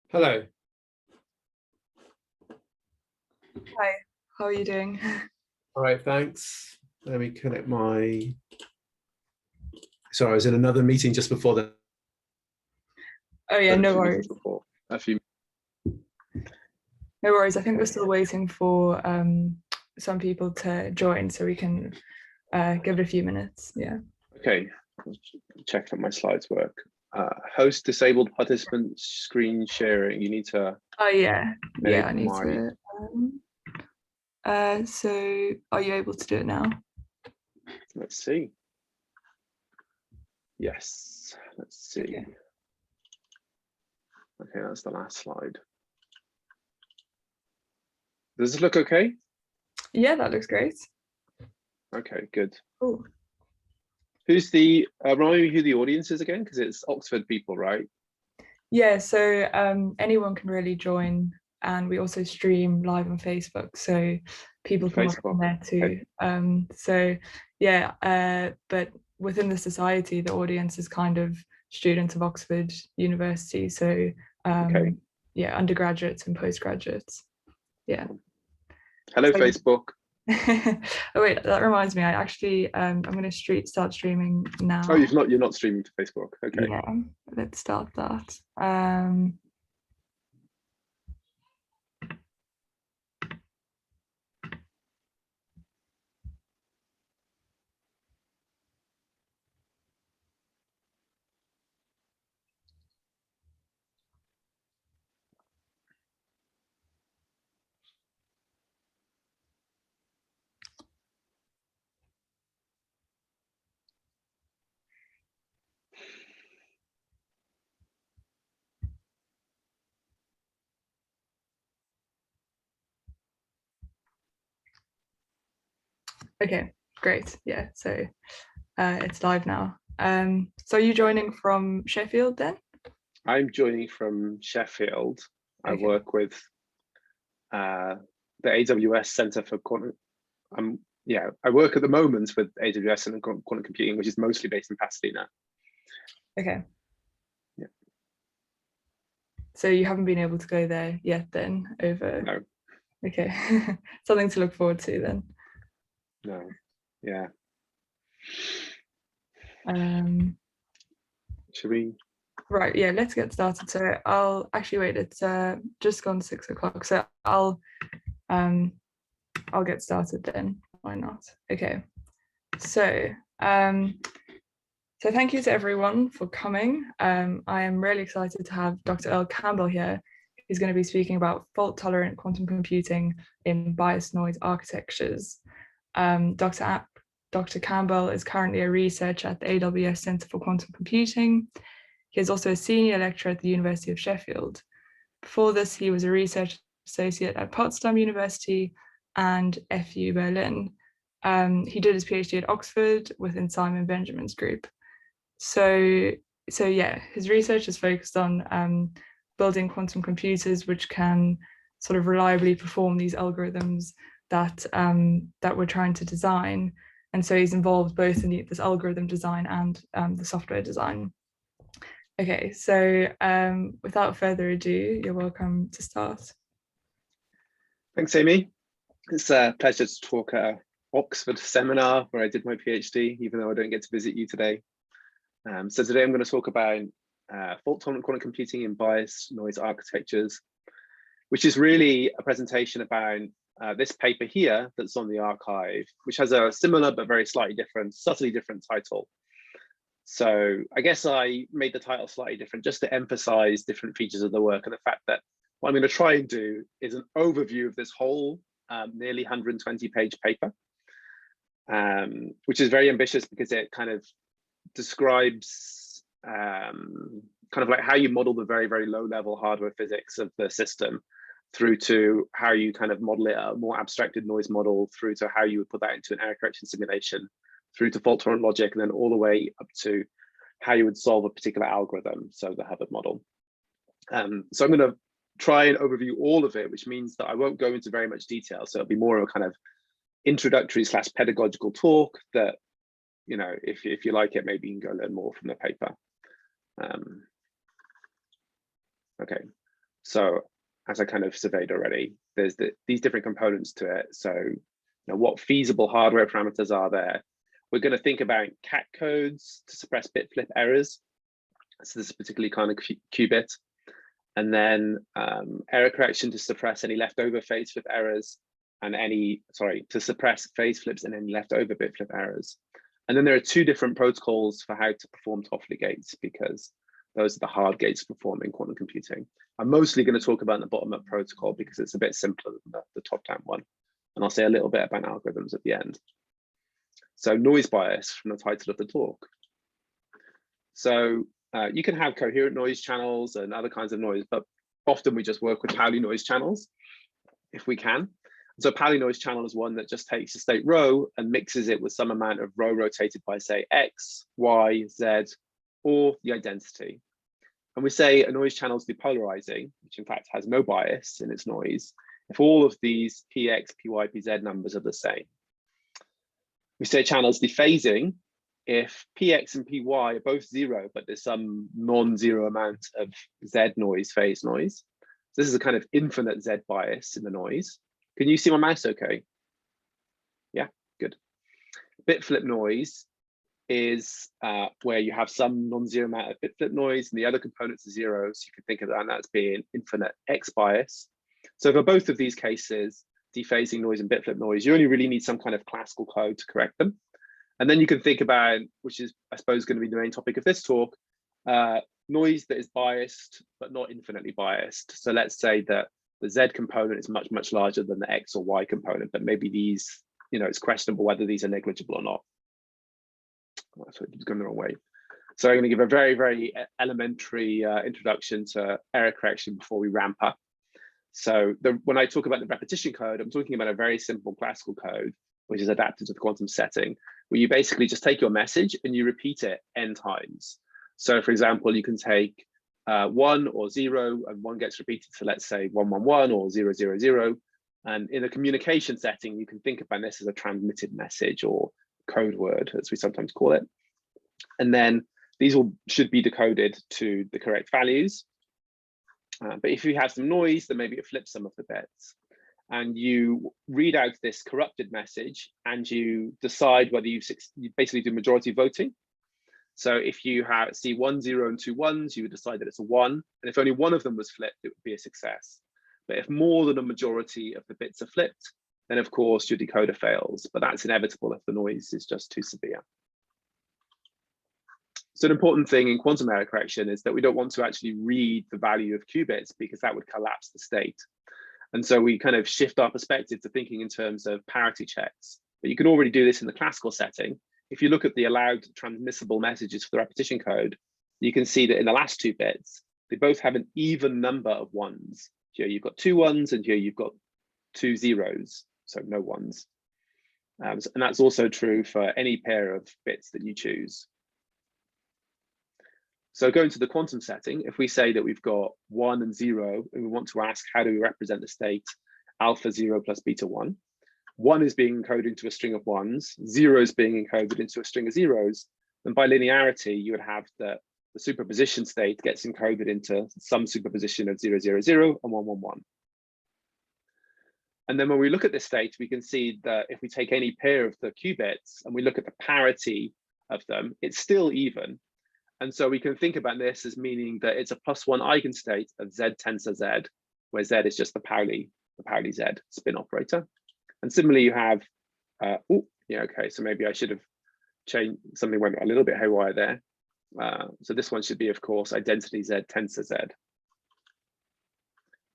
Hello. Hi, how are you doing? All right, thanks. Let me connect my. Sorry, I was in another meeting just before that. Oh yeah, no worries. A few. No worries. I think we're still waiting for some people to join, so we can give it a few minutes. Yeah. Okay, check that my slides work. Host disabled participant screen sharing. You need to. Oh yeah, yeah. I need my... to. So, are you able to do it now? Let's see. Yes. Let's see. Okay, that's the last slide. Does this look okay? Yeah, that looks great. Okay, good. Cool. Who's the? Remind me who the audience is again, because it's Oxford people, right? Yeah. So anyone can really join, and we also stream live on Facebook, so people can watch on there too. Okay. So yeah, but within the society, the audience is kind of students of Oxford University. So okay. Yeah, undergraduates and postgraduates. Yeah. Hello, so, Facebook. Oh wait, that reminds me. I actually I'm going to start streaming now. Oh, you're not streaming to Facebook. Okay. Yeah, let's start that. Okay, great. Yeah, so it's live now. So are you joining from Sheffield then? I'm joining from Sheffield. Okay. I work with the AWS Center for Quantum. I work at the moment with AWS Center for Quantum Computing, which is mostly based in Pasadena. Okay. Yeah. So you haven't been able to go there yet then over? No. Okay. Something to look forward to then. No. Yeah. Should we? Right, yeah, let's get started. So I'll actually wait, it's just gone 6 o'clock. So I'll get started then. Why not? Okay. So so thank you to everyone for coming. I am really excited to have Dr. Earl Campbell here. He's going to be speaking about fault-tolerant quantum computing in biased noise architectures. Dr. Campbell is currently a researcher at the AWS Center for Quantum Computing. He is also a senior lecturer at the University of Sheffield. Before this, he was a research associate at Potsdam University and FU Berlin. He did his PhD at Oxford within Simon Benjamin's group. So yeah, his research is focused on building quantum computers which can sort of reliably perform these algorithms that we're trying to design. And so he's involved both in this algorithm design and the software design. Okay, so without further ado, you're welcome to start. Thanks, Amy. It's a pleasure to talk at an Oxford seminar where I did my PhD, even though I don't get to visit you today. So today I'm going to talk about fault-tolerant quantum computing in biased noise architectures, which is really a presentation about this paper here that's on the archive, which has a similar but very slightly different, subtly different title. So I guess I made the title slightly different just to emphasize different features of the work and the fact that what I'm going to try and do is an overview of this whole nearly 120-page paper, which is very ambitious because it kind of describes kind of like how you model the very, very low level hardware physics of the system through to how you kind of model it, a more abstracted noise model, through to how you would put that into an error correction simulation, through to fault tolerant logic, and then all the way up to how you would solve a particular algorithm, so the Hubbard model. So I'm going to try and overview all of it, which means that I won't go into very much detail. So it'll be more of a kind of introductory / pedagogical talk that, you know, if you like it, maybe you can go learn more from the paper. Okay, So as I kind of surveyed already, there's these different components to it. So what feasible hardware parameters are there? We're going to think about cat codes to suppress bit flip errors. So this is particularly kind of qubit. And then error correction to suppress any leftover phase flip errors and to suppress phase flips and any leftover bit flip errors. And then there are two different protocols for how to perform Toffoli gates, because those are the hard gates performing quantum computing. I'm mostly going to talk about the bottom-up protocol because it's a bit simpler than the top-down one. And I'll say a little bit about algorithms at the end. So noise bias from the title of the talk. So you can have coherent noise channels and other kinds of noise, but often we just work with Pauli noise channels if we can. So Pauli noise channel is one that just takes a state rho and mixes it with some amount of rho rotated by, say, x, y, z, or the identity. And we say a noise channel is depolarizing, which in fact has no bias in its noise, if all of these px, py, pz numbers are the same. We say a channel is dephasing if px and py are both 0, but there's some non-zero amount of z noise, phase noise. So this is a kind of infinite z bias in the noise. Can you see my mouse okay? Yeah, good. Bit flip noise is where you have some non-zero amount of bit flip noise and the other components are 0. So you can think of that as being infinite x bias. So for both of these cases, dephasing noise and bit flip noise, you only really need some kind of classical code to correct them. And then you can think about, which is, I suppose, going to be the main topic of this talk, noise that is biased, but not infinitely biased. So let's say that the Z component is much, much larger than the X or Y component, but maybe these, it's questionable whether these are negligible or not. So it's going the wrong way. So I'm going to give a very, very elementary introduction to error correction before we ramp up. So when I talk about the repetition code, I'm talking about a very simple classical code, which is adapted to the quantum setting, where you basically just take your message and you repeat it n times. So for example, you can take 1 or 0 and 1 gets repeated. So let's say 111 or 000. And in a communication setting, you can think about this as a transmitted message or code word, as we sometimes call it. And then these all should be decoded to the correct values. But if you have some noise, then maybe it flips some of the bits. And you read out this corrupted message and you decide whether you basically do majority voting. So if you see 1, 0, and 2 ones, you would decide that it's a 1. And if only one of them was flipped, it would be a success. But if more than a majority of the bits are flipped, then of course your decoder fails. But that's inevitable if the noise is just too severe. So an important thing in quantum error correction is that we don't want to actually read the value of qubits because that would collapse the state. And so we kind of shift our perspective to thinking in terms of parity checks. But you can already do this in the classical setting. If you look at the allowed transmissible messages for the repetition code, you can see that in the last 2 bits, they both have an even number of 1s. Here you've got 2 1s and here you've got 2 0s, so no 1s. And that's also true for any pair of bits that you choose. So going to the quantum setting, if we say that we've got 1 and 0, and we want to ask how do we represent the state alpha 0 plus beta 1, 1 is being encoded into a string of 1s, 0 is being encoded into a string of 0s, then by linearity, you would have that the superposition state gets encoded into some superposition of 0, 0, 0 and 1, 1, 1. And then when we look at this state, we can see that if we take any pair of the qubits and we look at the parity of them, it's still even. And so we can think about this as meaning that it's a +1 eigenstate of Z tensor Z, where Z is just the Pauli Z spin operator. And similarly, you have, okay, so maybe I should have changed, something went a little bit haywire there. So this one should be, of course, identity Z tensor Z.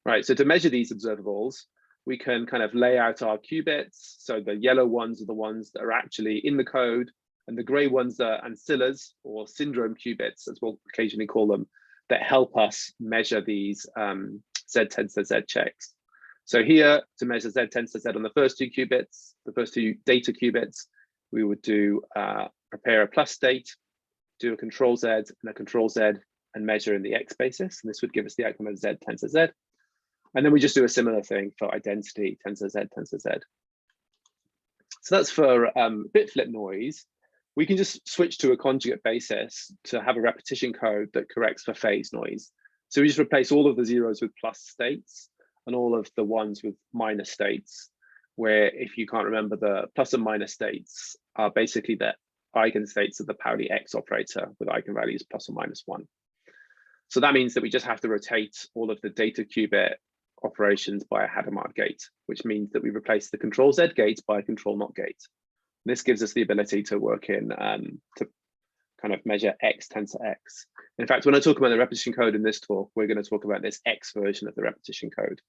Right, so to measure these observables, we can kind of lay out our qubits. So the yellow ones are the ones that are actually in the code, and the gray ones are ancillas or syndrome qubits, as we'll occasionally call them, that help us measure these Z tensor Z checks. So here, to measure Z tensor Z on the first 2 qubits, the first 2 data qubits, we would do prepare a plus state, do a control Z and a control Z, and measure in the X basis. And this would give us the outcome of Z tensor Z. And then we just do a similar thing for identity tensor Z tensor Z. So that's for bit flip noise. We can just switch to a conjugate basis to have a repetition code that corrects for phase noise. So we just replace all of the zeros with plus states and all of the ones with minus states, where if you can't remember, the plus and minus states are basically the eigenstates of the Pauli X operator with eigenvalues plus or minus 1. So that means that we just have to rotate all of the data qubit operations by a Hadamard gate, which means that we replace the control Z gate by a control NOT gate. This gives us the ability to work in, to kind of measure X tensor X. In fact, when I talk about the repetition code in this talk, we're going to talk about this X version of the repetition code.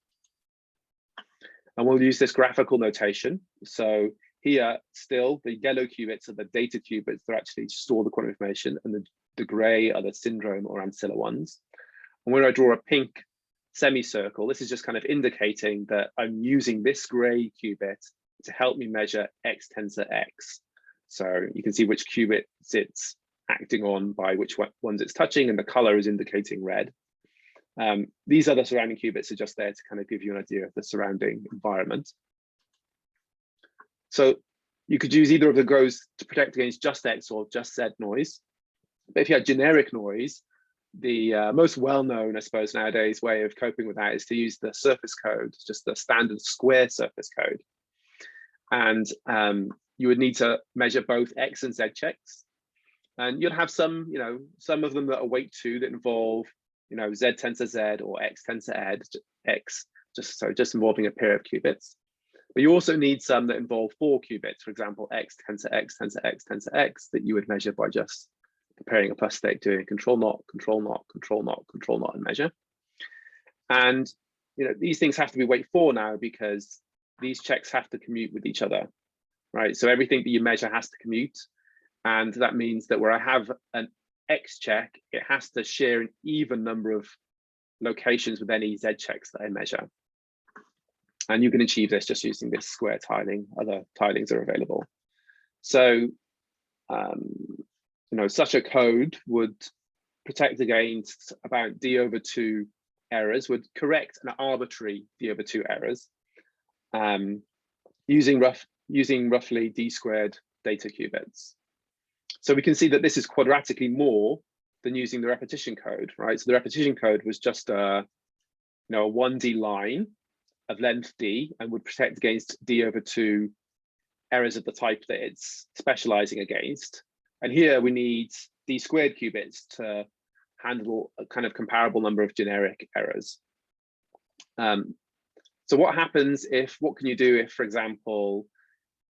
And we'll use this graphical notation. So here, still, the yellow qubits are the data qubits that actually store the quantum information, and the gray are the syndrome or ancilla ones. And when I draw a pink semicircle, this is just kind of indicating that I'm using this gray qubit to help me measure X tensor X. So you can see which qubit it's acting on by which ones it's touching, and the color is indicating red. These other surrounding qubits are just there to kind of give you an idea of the surrounding environment. So you could use either of the grows to protect against just X or just Z noise. But if you had generic noise, the most well-known, I suppose, nowadays way of coping with that is to use the surface code, just the standard square surface code. And you would need to measure both X and Z checks. And you'll have some, some of them that are weight 2 that involve, Z tensor Z or X tensor X, just involving a pair of qubits. But you also need some that involve 4 qubits, for example, X tensor X tensor X tensor X, that you would measure by just preparing a plus state, doing control NOT, control NOT, control NOT, control NOT, and measure. And these things have to be weight 4 now, because these checks have to commute with each other, right? So everything that you measure has to commute. And that means that where I have an X check, it has to share an even number of locations with any Z checks that I measure. And you can achieve this just using this square tiling. Other tilings are available. So, such a code would protect against about d/2 errors, would correct an arbitrary d/2 errors, using roughly d² data qubits. So we can see that this is quadratically more than using the repetition code, right? So the repetition code was just a 1D line of length d, and would protect against d/2 errors of the type that it's specializing against. And here we need d² qubits to handle a kind of comparable number of generic errors. So what can you do if, for example,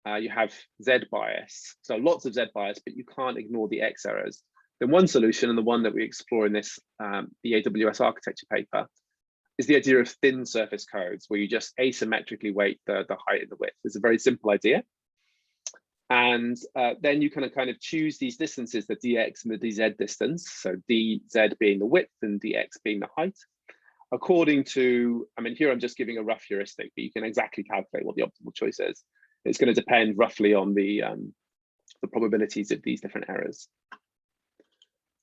you have Z bias, so lots of Z bias, but you can't ignore the X errors? Then one solution, and the one that we explore in this, the AWS architecture paper, is the idea of thin surface codes, where you just asymmetrically weight the height and the width. It's a very simple idea. And then you can kind of choose these distances, the dx and the dz distance, so dz being the width and dx being the height, according to, here I'm just giving a rough heuristic, but you can exactly calculate what the optimal choice is. It's going to depend roughly on the probabilities of these different errors.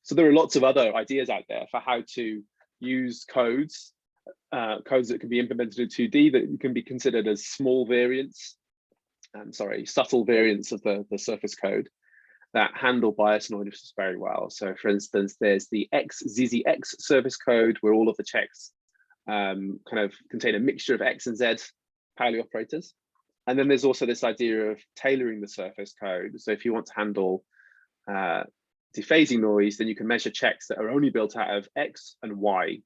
So there are lots of other ideas out there for how to use codes that can be implemented in 2D that can be considered as small variants, subtle variants of the surface code that handle bias noise very well. So for instance, there's the XZZX surface code, where all of the checks kind of contain a mixture of X and Z Pauli operators. And then there's also this idea of tailoring the surface code. So if you want to handle dephasing noise, then you can measure checks that are only built out of X and Y.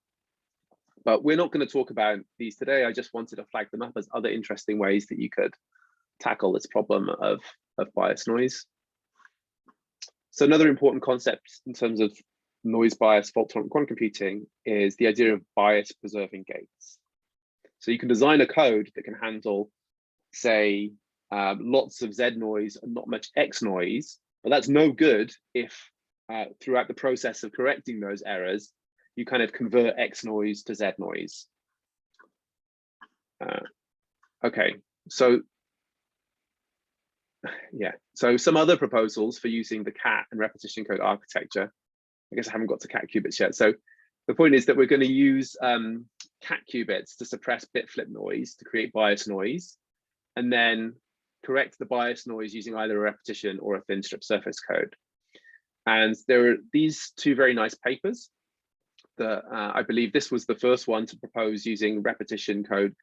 But we're not going to talk about these today. I just wanted to flag them up as other interesting ways that you could tackle this problem of bias noise. So another important concept in terms of noise bias fault-tolerant quantum computing is the idea of bias preserving gates. So you can design a code that can handle, say, lots of Z noise and not much X noise, but that's no good if throughout the process of correcting those errors, you kind of convert X noise to Z noise. Okay, so yeah, so some other proposals for using the cat and repetition code architecture. I guess I haven't got to cat qubits yet. So the point is that we're going to use cat qubits to suppress bit flip noise to create bias noise, and then correct the bias noise using either a repetition or a thin strip surface code. And there are these two very nice papers that I believe this was the first one to propose using repetition code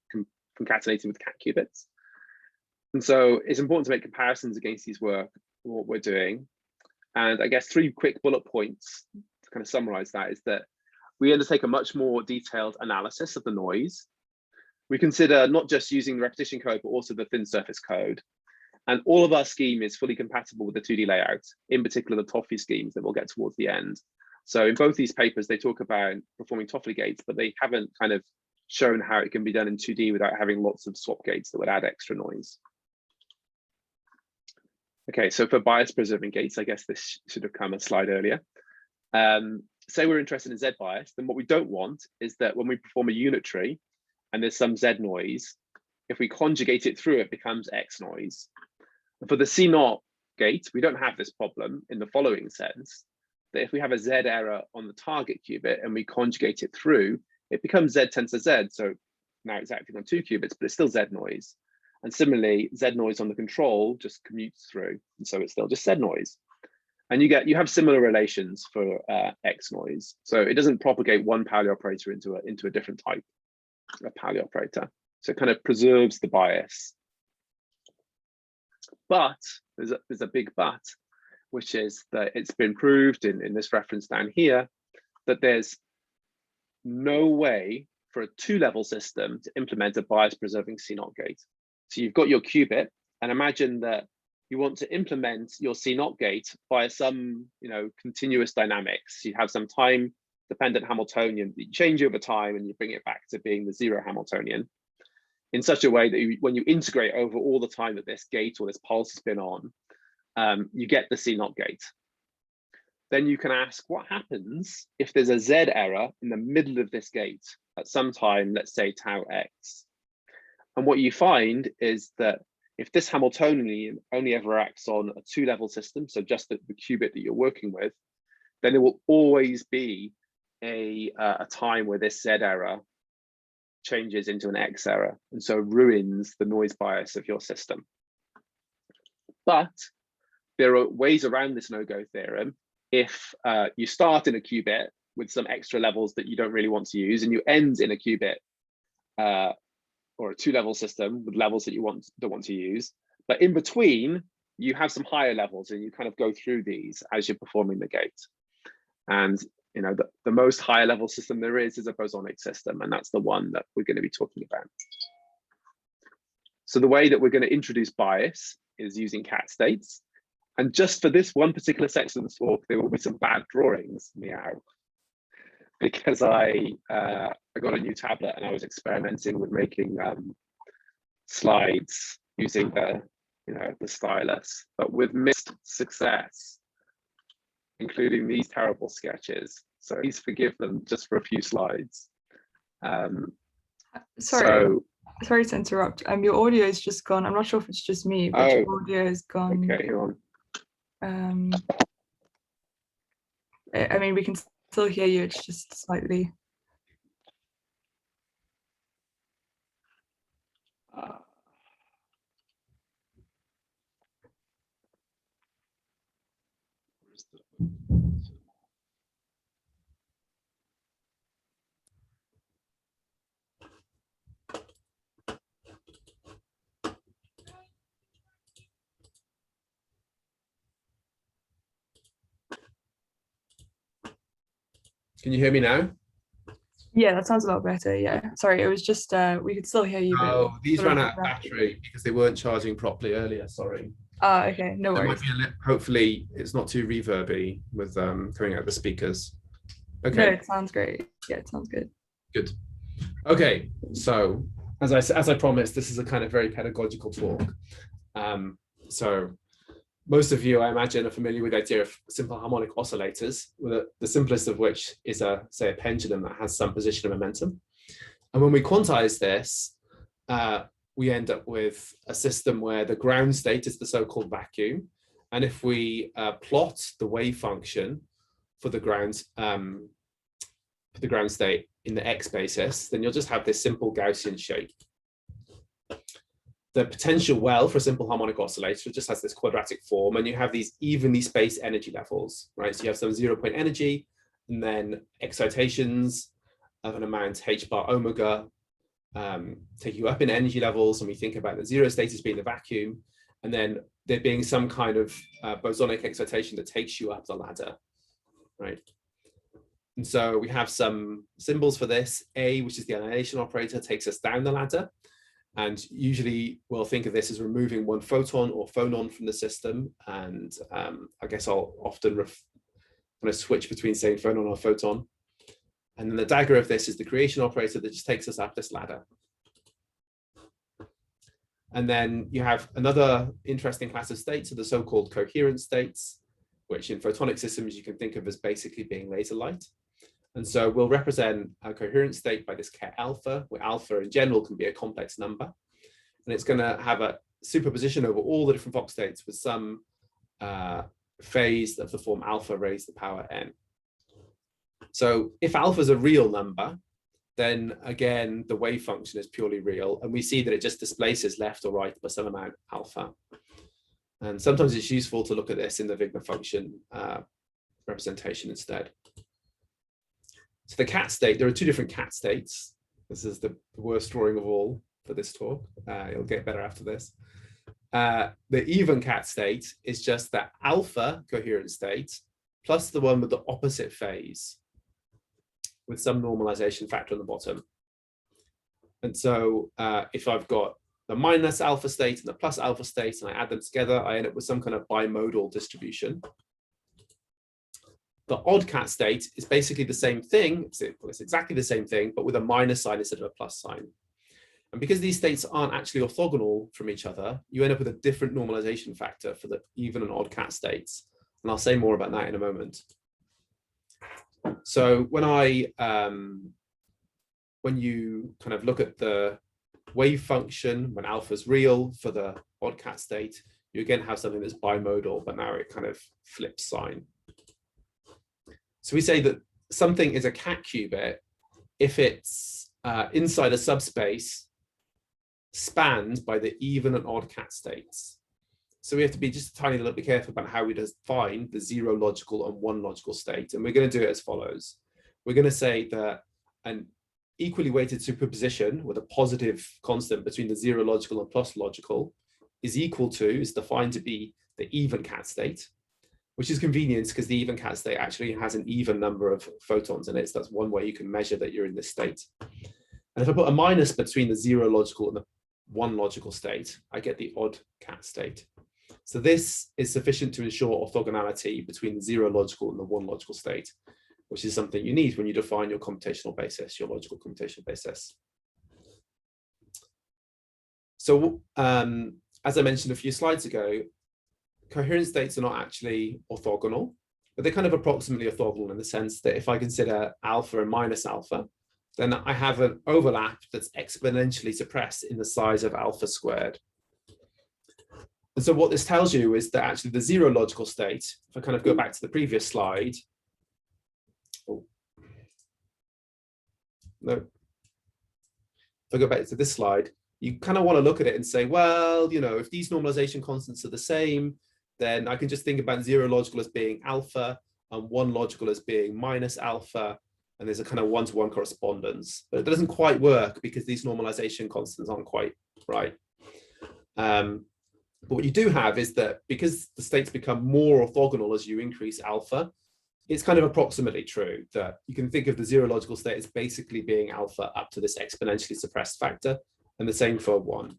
concatenated with cat qubits. And so it's important to make comparisons against these what we're doing. And I guess 3 quick bullet points to kind of summarize that is that we undertake a much more detailed analysis of the noise. We consider not just using the repetition code, but also the thin surface code. And all of our scheme is fully compatible with the 2D layout, in particular the Toffoli schemes that we'll get towards the end. So in both these papers, they talk about performing Toffoli gates, but they haven't kind of shown how it can be done in 2D without having lots of swap gates that would add extra noise. Okay, so for bias preserving gates, I guess this should have come a slide earlier. Say we're interested in Z bias, then what we don't want is that when we perform a unitary and there's some Z noise, if we conjugate it through, it becomes X noise. And for the C0 gate, we don't have this problem in the following sense, that if we have a Z error on the target qubit and we conjugate it through, it becomes Z tensor Z. So now it's acting on 2 qubits, but it's still Z noise. And similarly, Z noise on the control just commutes through. And so it's still just Z noise. And you have similar relations for X noise. So it doesn't propagate one Pauli operator into a different type of Pauli operator. So it kind of preserves the bias. But there's a big but, which is that it's been proved in this reference down here that there's no way for a 2-level system to implement a bias preserving C0 gate. So you've got your qubit, and imagine that you want to implement your C0 gate via some continuous dynamics. You have some time dependent Hamiltonian that you change over time and you bring it back to being the 0 Hamiltonian in such a way that when you integrate over all the time that this gate or this pulse has been on, you get the C0 gate. Then you can ask what happens if there's a Z error in the middle of this gate at some time, let's say tau X. And what you find is that if this Hamiltonian only ever acts on a 2-level system, so just the qubit that you're working with, then there will always be a time where this Z error changes into an X error, and so ruins the noise bias of your system. But there are ways around this no-go theorem. If you start in a qubit with some extra levels that you don't really want to use, and you end in a qubit or a 2-level system with levels that you don't want to use, but in between you have some higher levels, and you kind of go through these as you're performing the gate. And the most higher level system there is a bosonic system, and that's the one that we're going to be talking about. So the way that we're going to introduce bias is using cat states. And just for this one particular section of the talk, there will be some bad drawings, meow, because I got a new tablet and I was experimenting with making slides using the stylus, but with mixed success, including these terrible sketches. So please forgive them just for a few slides. Sorry to interrupt. Your audio is just gone. I'm not sure if it's just me, but your audio is gone. Okay, hang on. I mean, we can still hear you. It's just slightly. Can you hear me now? Yeah, that sounds a lot better. Yeah, sorry, it was just we could still hear you. Oh, these ran out of battery because they weren't charging properly earlier. Sorry. Okay, no worries. Hopefully, it's not too reverby with coming out of the speakers. Okay. No, it sounds great. Yeah, it sounds good. Good. Okay, so as I promised, this is a kind of very pedagogical talk. So most of you, I imagine, are familiar with the idea of simple harmonic oscillators, with the simplest of which is say a pendulum that has some position of momentum. And when we quantize this, we end up with a system where the ground state is the so-called vacuum. And if we plot the wave function for the ground state in the x basis, then you'll just have this simple Gaussian shape. The potential well for a simple harmonic oscillator just has this quadratic form, and you have these evenly spaced energy levels, right? So you have some 0-point energy, and then excitations of an amount h bar omega take you up in energy levels, and we think about the zero state as being the vacuum, and then there being some kind of bosonic excitation that takes you up the ladder, right? And so we have some symbols for this. A, which is the annihilation operator, takes us down the ladder. And usually we'll think of this as removing one photon or phonon from the system. And I guess I'll often kind of switch between saying phonon or photon. And then the dagger of this is the creation operator that just takes us up this ladder. And then you have another interesting class of states, so the so-called coherent states, which in photonic systems you can think of as basically being laser light. And so we'll represent a coherent state by this K alpha, where alpha in general can be a complex number. And it's going to have a superposition over all the different Fock states with some phase of the form alpha raised to the power n. So if alpha is a real number, then again, the wave function is purely real. And we see that it just displaces left or right by some amount alpha. And sometimes it's useful to look at this in the Wigner function representation instead. So the cat state, there are two different cat states. This is the worst drawing of all for this talk. It'll get better after this. The even cat state is just that alpha coherent state plus the one with the opposite phase with some normalization factor on the bottom. And so if I've got the minus alpha state and the plus alpha state and I add them together, I end up with some kind of bimodal distribution. The odd cat state is basically the same thing. It's exactly the same thing, but with a minus sign instead of a plus sign. And because these states aren't actually orthogonal from each other, you end up with a different normalization factor for the even and odd cat states. And I'll say more about that in a moment. So when you kind of look at the wave function, when alpha is real for the odd cat state, you again have something that's bimodal, but now it kind of flips sign. So we say that something is a cat qubit if it's inside a subspace spanned by the even and odd cat states. So we have to be just a tiny little bit careful about how we define the 0 logical and 1 logical state. And we're going to do it as follows. We're going to say that an equally weighted superposition with a positive constant between the 0 logical and plus logical is defined to be the even cat state, which is convenient because the even cat state actually has an even number of photons in it. So that's one way you can measure that you're in this state. And if I put a minus between the 0 logical and the 1 logical state, I get the odd cat state. So this is sufficient to ensure orthogonality between the 0 logical and the 1 logical state, which is something you need when you define your computational basis, your logical computational basis. So as I mentioned a few slides ago, coherent states are not actually orthogonal, but they're kind of approximately orthogonal in the sense that if I consider alpha and minus alpha, then I have an overlap that's exponentially suppressed in the size of alpha squared. And so what this tells you is that actually the 0 logical state, if I kind of go back to the previous slide, if I go back to this slide, you kind of want to look at it and say, well, you know, if these normalization constants are the same, then I can just think about 0 logical as being alpha and 1 logical as being minus alpha, and there's a kind of one-to-one correspondence. But it doesn't quite work because these normalization constants aren't quite right. But what you do have is that because the states become more orthogonal as you increase alpha, it's kind of approximately true that you can think of the 0 logical state as basically being alpha up to this exponentially suppressed factor, and the same for 1.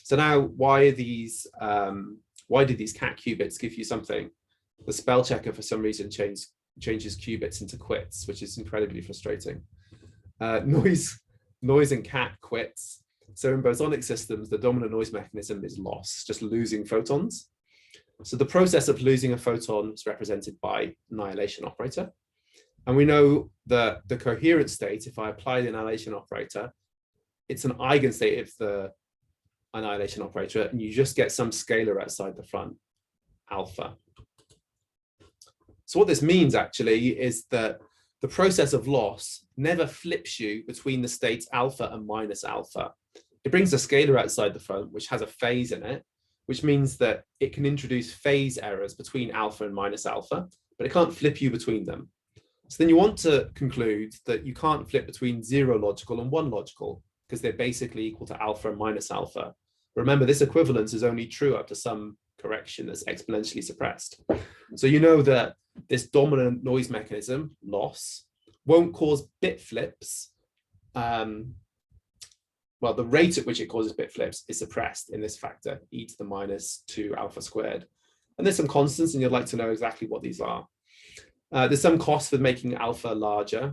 So now, why did these cat qubits give you something? The spell checker for some reason changes qubits into quits, which is incredibly frustrating. Noise and cat quits. So in bosonic systems, the dominant noise mechanism is loss, just losing photons. So the process of losing a photon is represented by annihilation operator. And we know that the coherent state, if I apply the annihilation operator, it's an eigenstate of the annihilation operator, and you just get some scalar outside the front, alpha. So what this means actually is that the process of loss never flips you between the states alpha and minus alpha. It brings a scalar outside the front, which has a phase in it, which means that it can introduce phase errors between alpha and minus alpha, but it can't flip you between them. So then you want to conclude that you can't flip between 0 logical and 1 logical, because they're basically equal to alpha and minus alpha. Remember, this equivalence is only true up to some correction that's exponentially suppressed. So you know that this dominant noise mechanism, loss, won't cause bit flips. Well, the rate at which it causes bit flips is suppressed in this factor, e to the minus 2 alpha squared. And there's some constants, and you'd like to know exactly what these are. There's some cost for making alpha larger.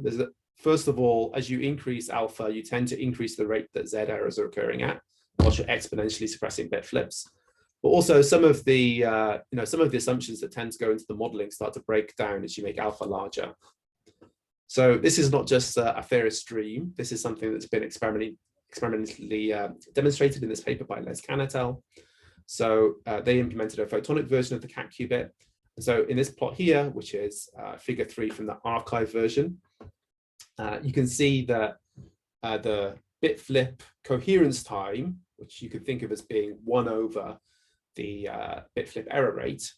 First of all, as you increase alpha, you tend to increase the rate that Z errors are occurring at, whilst you're exponentially suppressing bit flips. But also some of the assumptions that tend to go into the modeling start to break down as you make alpha larger. So this is not just a Ferris dream. This is something that's been experimentally demonstrated in this paper by Les Canetel. So they implemented a photonic version of the cat qubit. And so in this plot here, which is figure 3 from the archive version, you can see that the bit flip coherence time, which you could think of as being 1 over the bit flip error rate.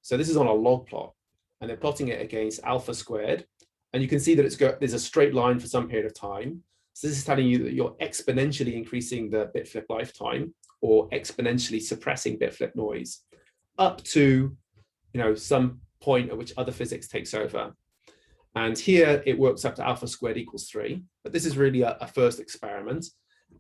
So this is on a log plot, and they're plotting it against alpha squared. And you can see that there's a straight line for some period of time. So this is telling you that you're exponentially increasing the bit flip lifetime, or exponentially suppressing bit flip noise, up to some point at which other physics takes over. And here it works up to alpha squared equals 3. But this is really a first experiment.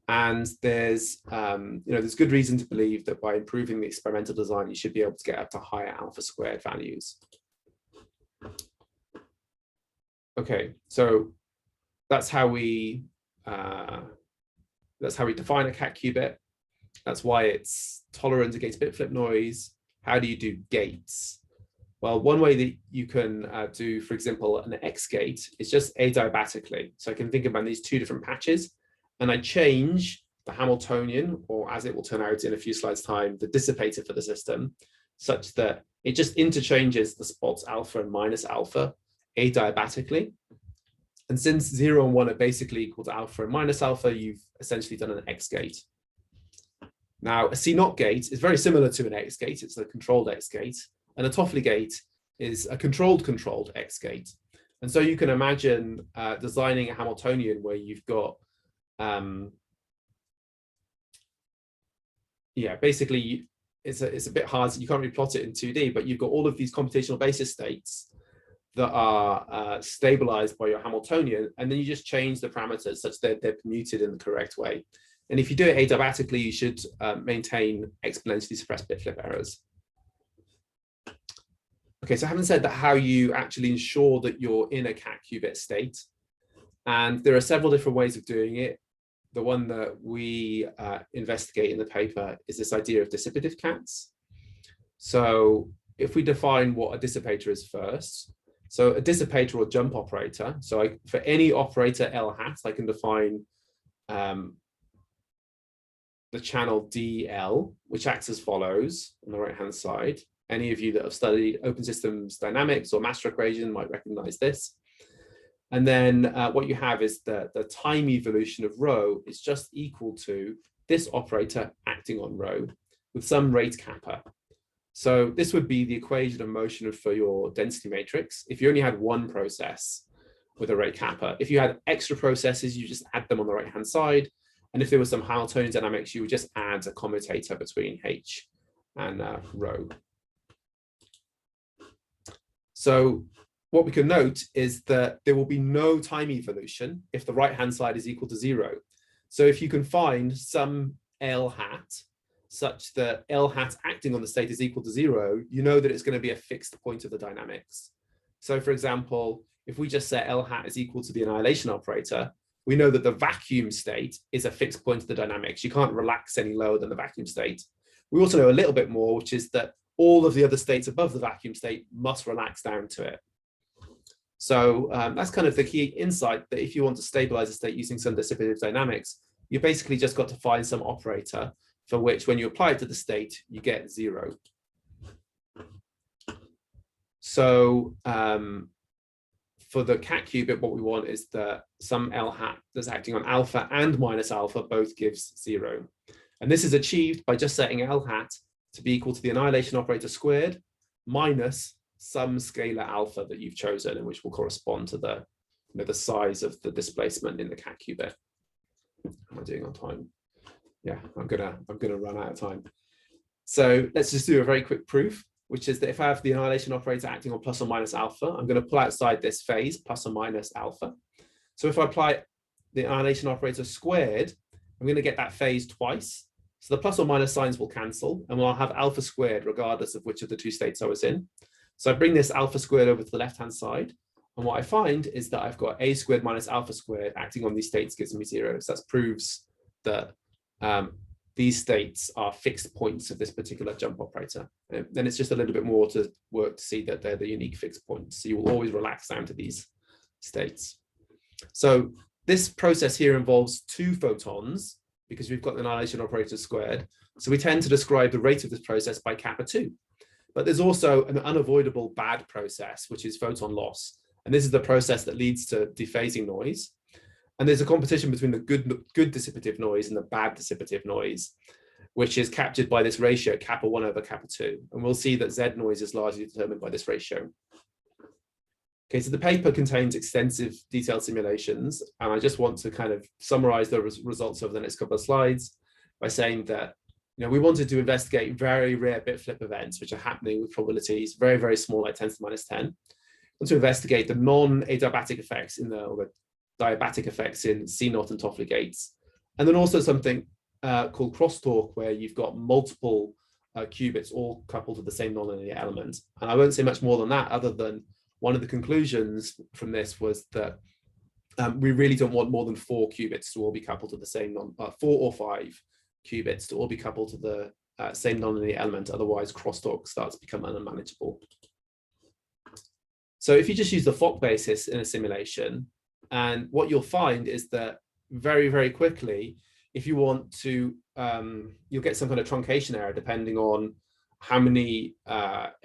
And there's good reason to believe that by improving the experimental design, you should be able to get up to higher alpha squared values. Okay, so that's how we define a cat qubit. That's why it's tolerant against bit flip noise. How do you do gates? Well, one way that you can do, for example, an X gate is just adiabatically. So I can think about these 2 different patches, and I change the Hamiltonian, or as it will turn out in a few slides' time, the dissipator for the system, such that it just interchanges the spots alpha and minus alpha adiabatically. And since 0 and 1 are basically equal to alpha and minus alpha, you've essentially done an X gate. Now, a C0 gate is very similar to an X gate. It's a controlled X gate. And a Toffoli gate is a controlled X gate. And so you can imagine designing a Hamiltonian where you've got, basically it's a bit hard. You can't really plot it in 2D, but you've got all of these computational basis states that are stabilized by your Hamiltonian, and then you just change the parameters such that they're permuted in the correct way. And if you do it adiabatically, you should maintain exponentially suppressed bit flip errors. Okay, so having said that, how you actually ensure that you're in a cat qubit state, and there are several different ways of doing it. The one that we investigate in the paper is this idea of dissipative cats. So if we define what a dissipator is first, so a dissipator or jump operator, so for any operator L hat, I can define the channel DL, which acts as follows on the right-hand side. Any of you that have studied open systems dynamics or master equation might recognize this. And then what you have is the time evolution of rho is just equal to this operator acting on rho with some rate kappa. So this would be the equation of motion for your density matrix if you only had one process with a rate kappa. If you had extra processes, you just add them on the right-hand side. And if there was some Hamiltonian dynamics, you would just add a commutator between H and rho. So what we can note is that there will be no time evolution if the right-hand side is equal to 0. So if you can find some L hat such that L hat acting on the state is equal to 0, you know that it's going to be a fixed point of the dynamics. So for example, if we just set L hat is equal to the annihilation operator, we know that the vacuum state is a fixed point of the dynamics. You can't relax any lower than the vacuum state. We also know a little bit more, which is that all of the other states above the vacuum state must relax down to it. So that's kind of the key insight, that if you want to stabilize a state using some dissipative dynamics, you basically just got to find some operator for which, when you apply it to the state, you get 0. So for the cat qubit, what we want is that some L hat that's acting on alpha and minus alpha both gives 0. And this is achieved by just setting L hat to be equal to the annihilation operator squared minus some scalar alpha that you've chosen, and which will correspond to the, the size of the displacement in the cat qubit. How am I doing on time? Yeah, I'm gonna run out of time. So let's just do a very quick proof, which is that if I have the annihilation operator acting on plus or minus alpha, I'm going to pull outside this phase plus or minus alpha. So if I apply the annihilation operator squared, I'm going to get that phase twice. So the plus or minus signs will cancel, and I'll have alpha squared regardless of which of the two states I was in. So I bring this alpha squared over to the left-hand side, and what I find is that I've got a squared minus alpha squared acting on these states gives me 0. So that proves that these states are fixed points of this particular jump operator. And then it's just a little bit more to work to see that they're the unique fixed points. So you will always relax down to these states. So this process here involves 2 photons because we've got the annihilation operator squared. So we tend to describe the rate of this process by kappa 2. But there's also an unavoidable bad process, which is photon loss. And this is the process that leads to dephasing noise. And there's a competition between the good dissipative noise and the bad dissipative noise, which is captured by this ratio kappa 1 over kappa 2. And we'll see that Z noise is largely determined by this ratio. Okay, so the paper contains extensive detailed simulations, and I just want to kind of summarize the results over the next couple of slides by saying that we wanted to investigate very rare bit flip events, which are happening with probabilities very, very small, like 10 to the minus 10. And to investigate the non-adiabatic effects or the diabatic effects in C0 and Toffoli gates. And then also something called crosstalk, where you've got multiple qubits all coupled to the same nonlinear element. And I won't say much more than that, other than one of the conclusions from this was that we really don't want more than 4 qubits to all be coupled to the same 4 or 5 qubits to all be coupled to the same nonlinear element. Otherwise, crosstalk starts to become unmanageable. So if you just use the Fock basis in a simulation, and what you'll find is that very, very quickly, if you want to, you'll get some kind of truncation error depending on how many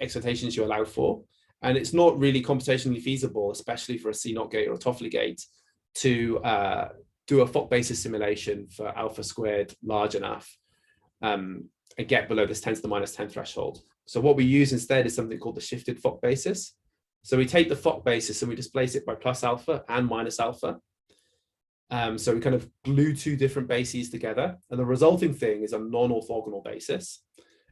excitations you allow for. And it's not really computationally feasible, especially for a C0 gate or a Toffoli gate, to do a Fock basis simulation for alpha squared large enough and get below this 10 to the minus 10 threshold. So what we use instead is something called the shifted Fock basis. So we take the Fock basis and we displace it by plus alpha and minus alpha. So we kind of glue 2 different bases together, and the resulting thing is a non-orthogonal basis.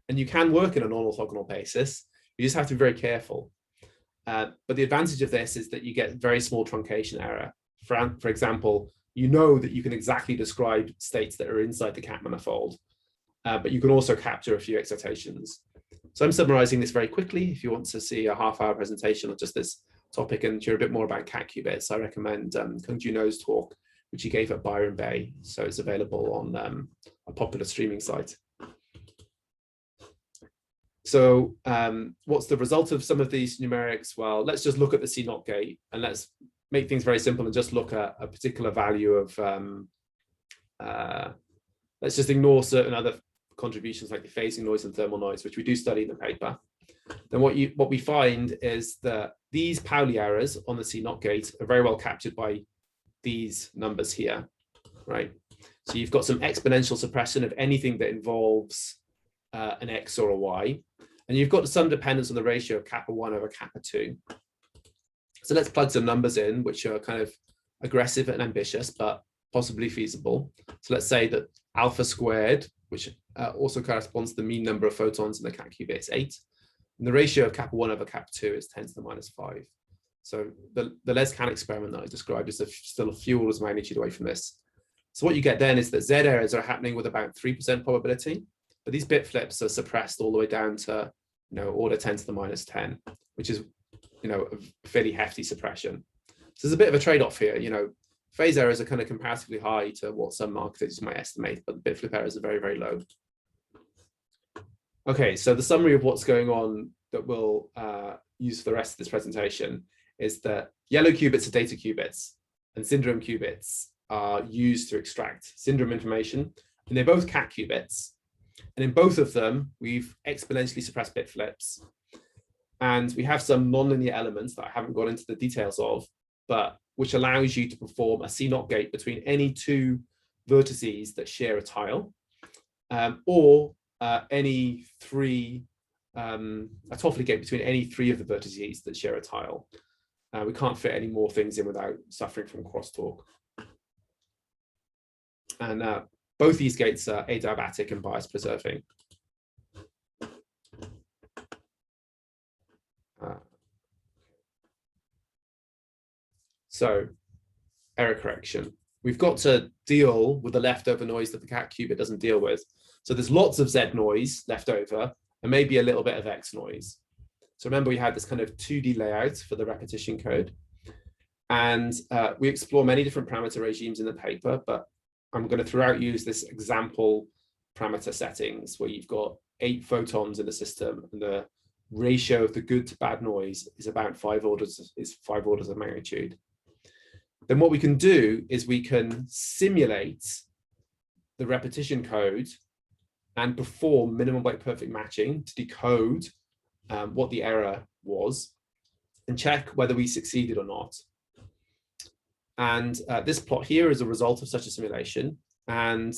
And you can work in a non-orthogonal basis. You just have to be very careful. But the advantage of this is that you get very small truncation error. For example, you know that you can exactly describe states that are inside the cat manifold, but you can also capture a few excitations. So I'm summarizing this very quickly. If you want to see a half-hour presentation on just this topic and hear a bit more about cat qubits, I recommend Kung Juno's talk, which he gave at Byron Bay. So it's available on a popular streaming site. So what's the result of some of these numerics? Well, let's just look at the C0 gate, and let's make things very simple and just look at a particular value of, let's just ignore certain other contributions like the phasing noise and thermal noise, which we do study in the paper. Then what we find is that these Pauli errors on the C0 gate are very well captured by these numbers here, right? So you've got some exponential suppression of anything that involves an X or a Y, and you've got some dependence on the ratio of kappa 1 over kappa 2. So let's plug some numbers in, which are kind of aggressive and ambitious, but possibly feasible. So let's say that alpha squared, which also corresponds to the mean number of photons in the cat qubit, is 8. And the ratio of kappa 1 over kappa 2 is 10 to the minus 5. So the Les-Can experiment that I described is still a few orders of magnitude away from this. So what you get then is that Z errors are happening with about 3% probability, but these bit flips are suppressed all the way down to order 10 to the minus 10, which is a fairly hefty suppression. So there's a bit of a trade-off here. Phase errors are kind of comparatively high to what some architects might estimate, but the bit flip errors are very, very low. Okay, so the summary of what's going on that we'll use for the rest of this presentation is that yellow qubits are data qubits and syndrome qubits are used to extract syndrome information, and they're both cat qubits. And in both of them, we've exponentially suppressed bit flips. And we have some nonlinear elements that I haven't got into the details of, but which allows you to perform a C0 gate between any 2 vertices that share a tile, or any 3 a Toffoli gate between any three of the vertices that share a tile. We can't fit any more things in without suffering from crosstalk. And both these gates are adiabatic and bias preserving. So error correction. We've got to deal with the leftover noise that the cat qubit doesn't deal with. So there's lots of Z noise left over and maybe a little bit of X noise. So remember, we had this kind of 2D layout for the repetition code. And we explore many different parameter regimes in the paper, but I'm going to throughout use this example parameter settings where you've got 8 photons in the system and the ratio of the good to bad noise is about 5 orders of magnitude. Then what we can do is we can simulate the repetition code and perform minimum weight perfect matching to decode what the error was and check whether we succeeded or not. And this plot here is a result of such a simulation. And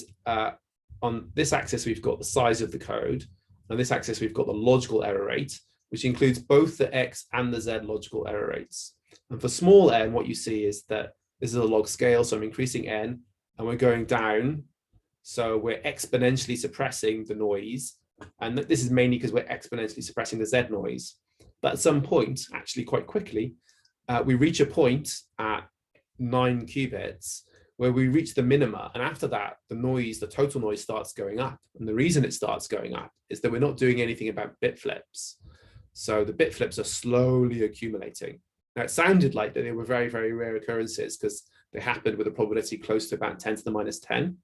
on this axis, we've got the size of the code. On this axis, we've got the logical error rate, which includes both the X and the Z logical error rates. And for small n, what you see is that this is a log scale. So I'm increasing n and we're going down. So we're exponentially suppressing the noise. And this is mainly because we're exponentially suppressing the Z noise. But at some point, actually quite quickly, we reach a point at 9 qubits where we reach the minima. And after that, the noise, the total noise starts going up. And the reason it starts going up is that we're not doing anything about bit flips. So the bit flips are slowly accumulating. Now, it sounded like that they were very, very rare occurrences because they happened with a probability close to about 10 to the minus 10.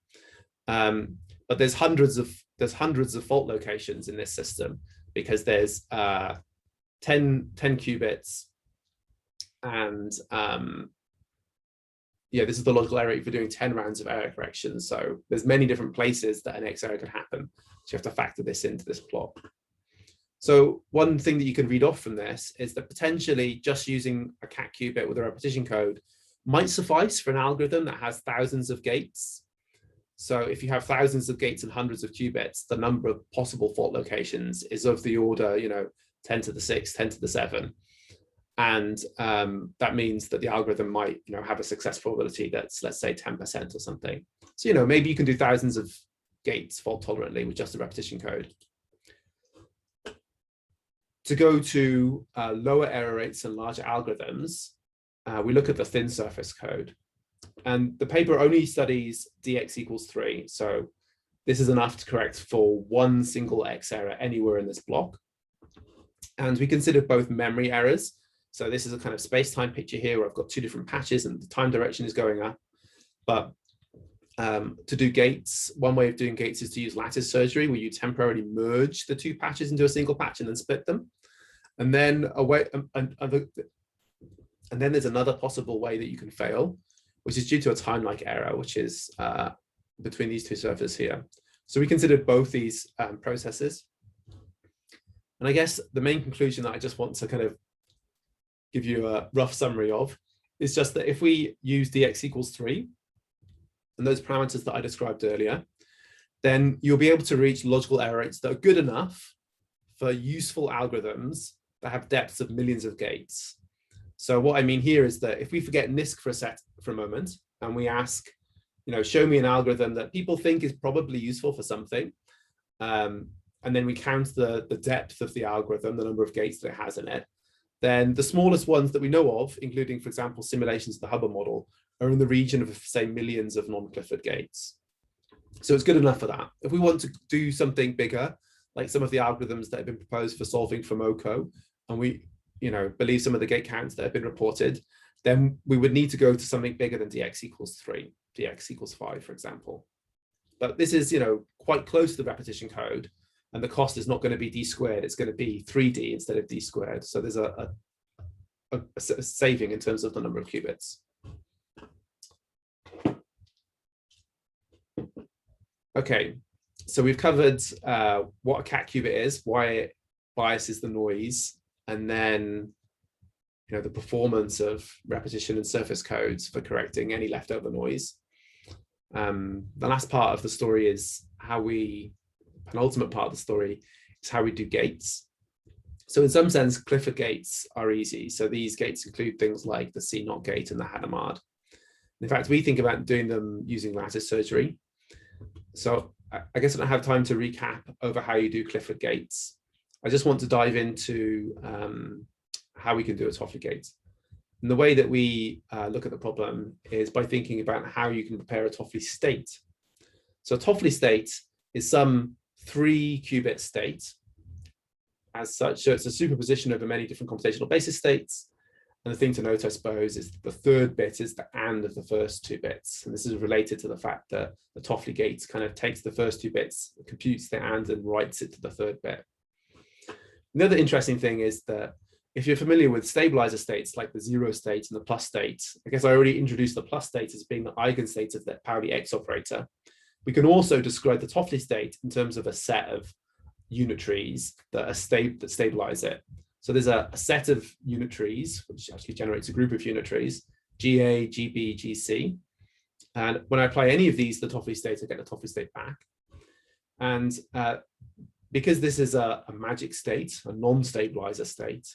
But there's hundreds of fault locations in this system because there's 10 qubits and yeah, this is the logical error rate for doing 10 rounds of error correction. So there's many different places that an X error could happen. So you have to factor this into this plot. So one thing that you can read off from this is that potentially just using a cat qubit with a repetition code might suffice for an algorithm that has thousands of gates. So if you have thousands of gates and hundreds of qubits, the number of possible fault locations is of the order, 10 to the 6, 10 to the 7. And that means that the algorithm might, have a success probability that's, let's say, 10% or something. So, maybe you can do thousands of gates fault tolerantly with just a repetition code. To go to lower error rates and larger algorithms, we look at the thin surface code. And the paper only studies dx equals 3. So this is enough to correct for one single X error anywhere in this block. And we consider both memory errors. So this is a kind of space-time picture here where I've got 2 different patches and the time direction is going up. But to do gates, one way of doing gates is to use lattice surgery, where you temporarily merge the 2 patches into a single patch and then split them. And then there's another possible way that you can fail, which is due to a time-like error, which is between these 2 surfaces here. So we considered both these processes. And I guess the main conclusion that I just want to kind of give you a rough summary of is just that if we use dx equals 3 and those parameters that I described earlier, then you'll be able to reach logical error rates that are good enough for useful algorithms that have depths of millions of gates. So what I mean here is that if we forget NISC for a moment and we ask, show me an algorithm that people think is probably useful for something, and then we count the depth of the algorithm, the number of gates that it has in it, then the smallest ones that we know of, including, for example, simulations of the Hubbard model, are in the region of, say, millions of non-Clifford gates. So it's good enough for that. If we want to do something bigger, like some of the algorithms that have been proposed for solving for MoCo, and we believe some of the gate counts that have been reported, then we would need to go to something bigger than dx equals 3, dx equals 5, for example. But this is, quite close to the repetition code, and the cost is not going to be d squared, it's going to be 3d instead of d squared. So there's a saving in terms of the number of qubits. Okay, so we've covered what a cat qubit is, why it biases the noise, and then the performance of repetition and surface codes for correcting any leftover noise. The last part of the story is penultimate part of the story is how we do gates. So in some sense, Clifford gates are easy. So these gates include things like the C0 gate and the Hadamard. In fact, we think about doing them using lattice surgery. So I guess I don't have time to recap over how you do Clifford gates. I just want to dive into how we can do a Toffoli gate. And the way that we look at the problem is by thinking about how you can prepare a Toffoli state. So a Toffoli state is some 3-qubit state as such. So it's a superposition over many different computational basis states. And the thing to note, I suppose, is the third bit is the AND of the first 2 bits. And this is related to the fact that the Toffoli gate kind of takes the first 2 bits, computes the AND, and writes it to the third bit. Another interesting thing is that if you're familiar with stabilizer states like the 0 state and the plus state, I guess I already introduced the plus state as being the eigenstate of the Pauli X operator. We can also describe the Toffoli state in terms of a set of unitaries that stabilize it. So there's a set of unitaries, which actually generates a group of unitaries, GA, GB, GC. And when I apply any of these to the Toffoli state, I get the Toffoli state back. And because this is a magic state, a non-stabilizer state,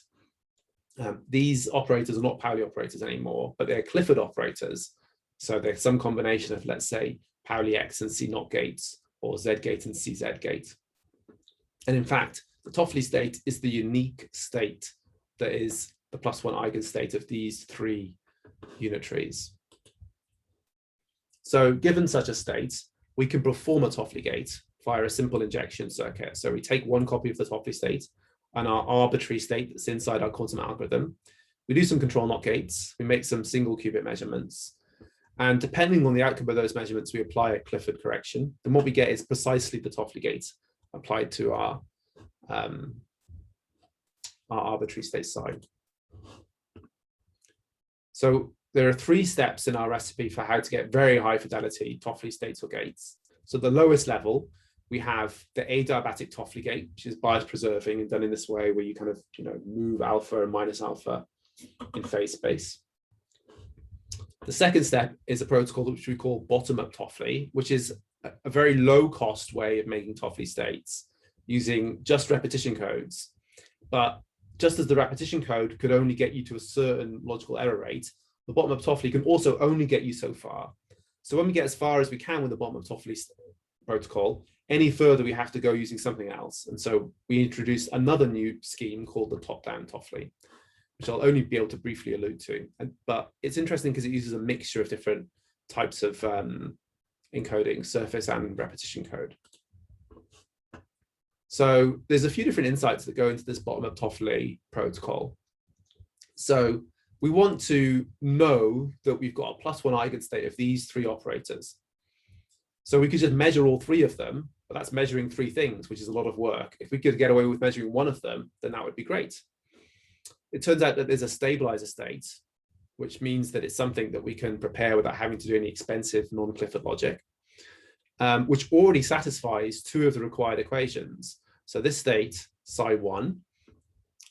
these operators are not Pauli operators anymore, but they're Clifford operators. So they're some combination of, let's say, Pauli X and C0 gates, or Z gate and CZ gate. And in fact, the Toffoli state is the unique state that is the +1 eigenstate of these 3 unitaries. So given such a state, we can perform a Toffoli gate via a simple injection circuit. So we take one copy of the Toffoli state and our arbitrary state that's inside our quantum algorithm. We do some control NOT gates. We make some single qubit measurements. And depending on the outcome of those measurements, we apply a Clifford correction. And what we get is precisely the Toffoli gate applied to our arbitrary state psi. So there are 3 steps in our recipe for how to get very high fidelity Toffoli states or gates. So the lowest level, we have the adiabatic Toffoli gate, which is bias preserving and done in this way where you kind of move alpha and minus alpha in phase space. The second step is a protocol which we call bottom-up Toffoli, which is a very low-cost way of making Toffoli states using just repetition codes. But just as the repetition code could only get you to a certain logical error rate, the bottom-up Toffoli can also only get you so far. So when we get as far as we can with the bottom-up Toffoli protocol, any further we have to go using something else. And so we introduce another new scheme called the top-down Toffoli, which I'll only be able to briefly allude to. But it's interesting because it uses a mixture of different types of encoding, surface and repetition code. So there's a few different insights that go into this bottom-up Toffoli protocol. So we want to know that we've got a +1 eigenstate of these 3 operators. So we could just measure all 3 of them, but that's measuring 3 things, which is a lot of work. If we could get away with measuring 1 of them, then that would be great. It turns out that there's a stabilizer state, which means that it's something that we can prepare without having to do any expensive non-Clifford logic, which already satisfies 2 of the required equations. So this state, psi1,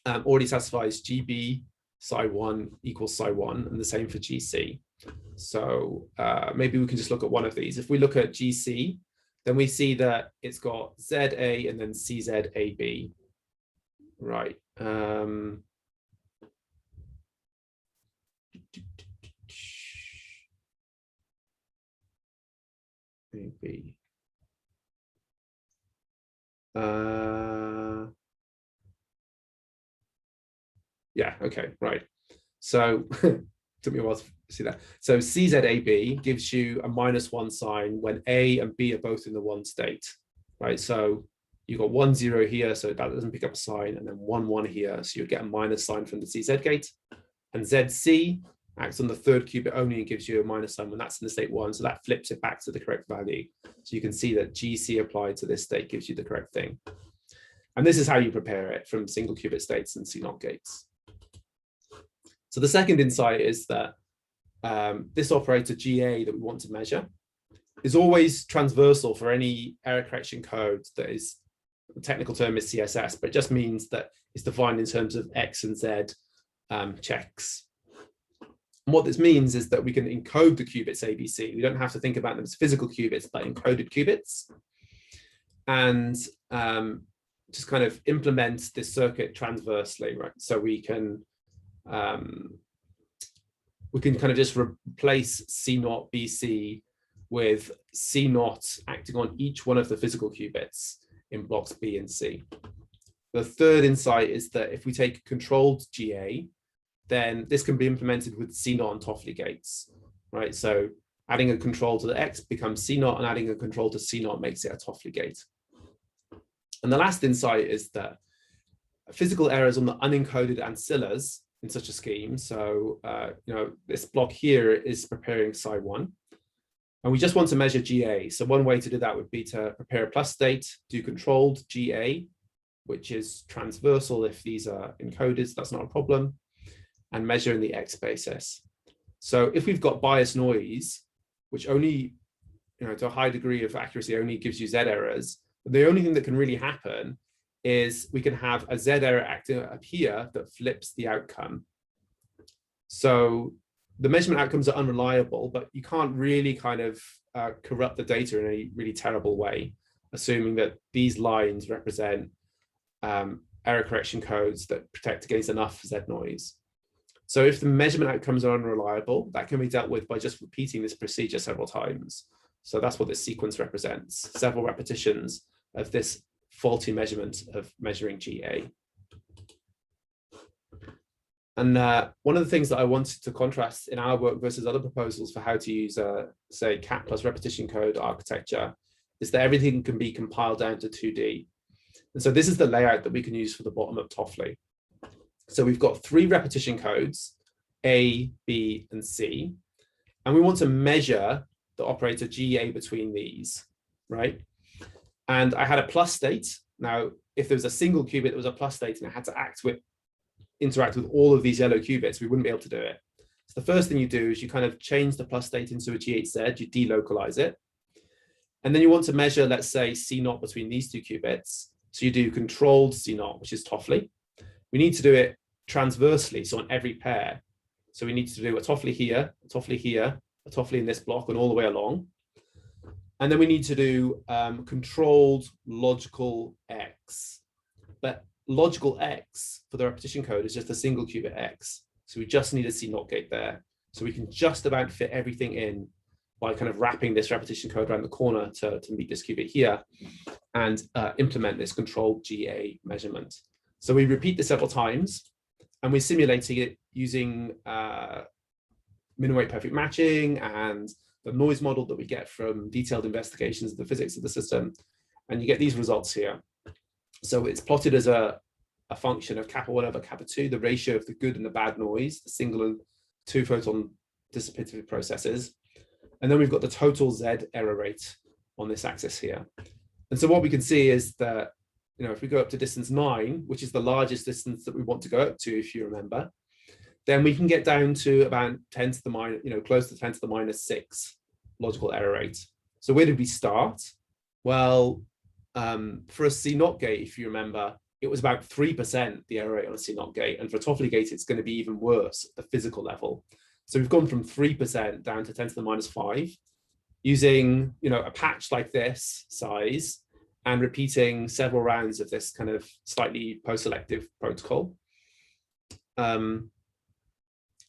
already satisfies GB psi1 equals psi1, and the same for GC. So maybe we can just look at one of these. If we look at GC, then we see that it's got ZA and then CZAB. Right. Maybe. Yeah, okay, right. So took me a while to see that. So CZAB gives you a -1 sign when A and B are both in the 1 state, right? So you've got 1, 0 here, so that doesn't pick up a sign, and then 1, 1 here, so you get a minus sign from the CZ gate. And ZC acts on the 3rd qubit only and gives you a minus sign when that's in the state 1, so that flips it back to the correct value. So you can see that GC applied to this state gives you the correct thing. And this is how you prepare it from single qubit states and C0 gates. So the second insight is that this operator GA that we want to measure is always transversal for any error correction code that is, the technical term is CSS, but it just means that it's defined in terms of X and Z checks. And what this means is that we can encode the qubits ABC. We don't have to think about them as physical qubits, but encoded qubits. And just kind of implement this circuit transversely, right? So we can kind of just replace C naught BC with C naught acting on each one of the physical qubits in blocks B and C. The third insight is that if we take controlled GA, then this can be implemented with C naught and Toffoli gates, right? So adding a control to the X becomes C naught, and adding a control to C naught makes it a Toffoli gate. And the last insight is that physical errors on the unencoded ancillas in such a scheme. So, this block here is preparing psi1, and we just want to measure GA. So one way to do that would be to prepare a plus state, do controlled GA, which is transversal if these are encoded, so that's not a problem, and measure in the X basis. So if we've got bias noise, which only, to a high degree of accuracy only gives you Z errors, the only thing that can really happen is we can have a Z error acting up here that flips the outcome. So the measurement outcomes are unreliable, but you can't really kind of corrupt the data in a really terrible way, assuming that these lines represent error correction codes that protect against enough Z noise. So if the measurement outcomes are unreliable, that can be dealt with by just repeating this procedure several times. So that's what this sequence represents, several repetitions of this faulty measurement of measuring GA. And one of the things that I wanted to contrast in our work versus other proposals for how to use, say, cat plus repetition code architecture is that everything can be compiled down to 2D. And so this is the layout that we can use for the bottom-up Toffoli. So we've got 3 repetition codes, A, B, and C. And we want to measure the operator GA between these, right? And I had a plus state. Now, if there was a single qubit that was a plus state and it had to interact with all of these yellow qubits, we wouldn't be able to do it. So the first thing you do is you kind of change the plus state into a G8Z, you delocalize it. And then you want to measure, let's say, C naught between these 2 qubits. So you do controlled C naught, which is Toffoli. We need to do it transversely, so on every pair. So we need to do a Toffoli here, a Toffoli here, a Toffoli in this block, and all the way along. And then we need to do controlled logical X. But logical X for the repetition code is just a single qubit X. So we just need a C naught gate there. So we can just about fit everything in by kind of wrapping this repetition code around the corner to meet this qubit here and implement this controlled GA measurement. So we repeat this several times, and we're simulating it using minimum weight perfect matching and the noise model that we get from detailed investigations of the physics of the system. And you get these results here. So it's plotted as a function of kappa 1 over kappa 2, the ratio of the good and the bad noise, the single and 2 photon dissipative processes. And then we've got the total Z error rate on this axis here. And so what we can see is that, if we go up to distance 9, which is the largest distance that we want to go up to, if you remember, then we can get down to about 10 to the minus, close to 10 to the minus 6 logical error rate. So where did we start? Well, for a C naught gate, if you remember, it was about 3% the error rate on a C naught gate. And for a Toffoli gate, it's going to be even worse at the physical level. So we've gone from 3% down to 10 to the minus 5 using, a patch like this size and repeating several rounds of this kind of slightly post-selective protocol.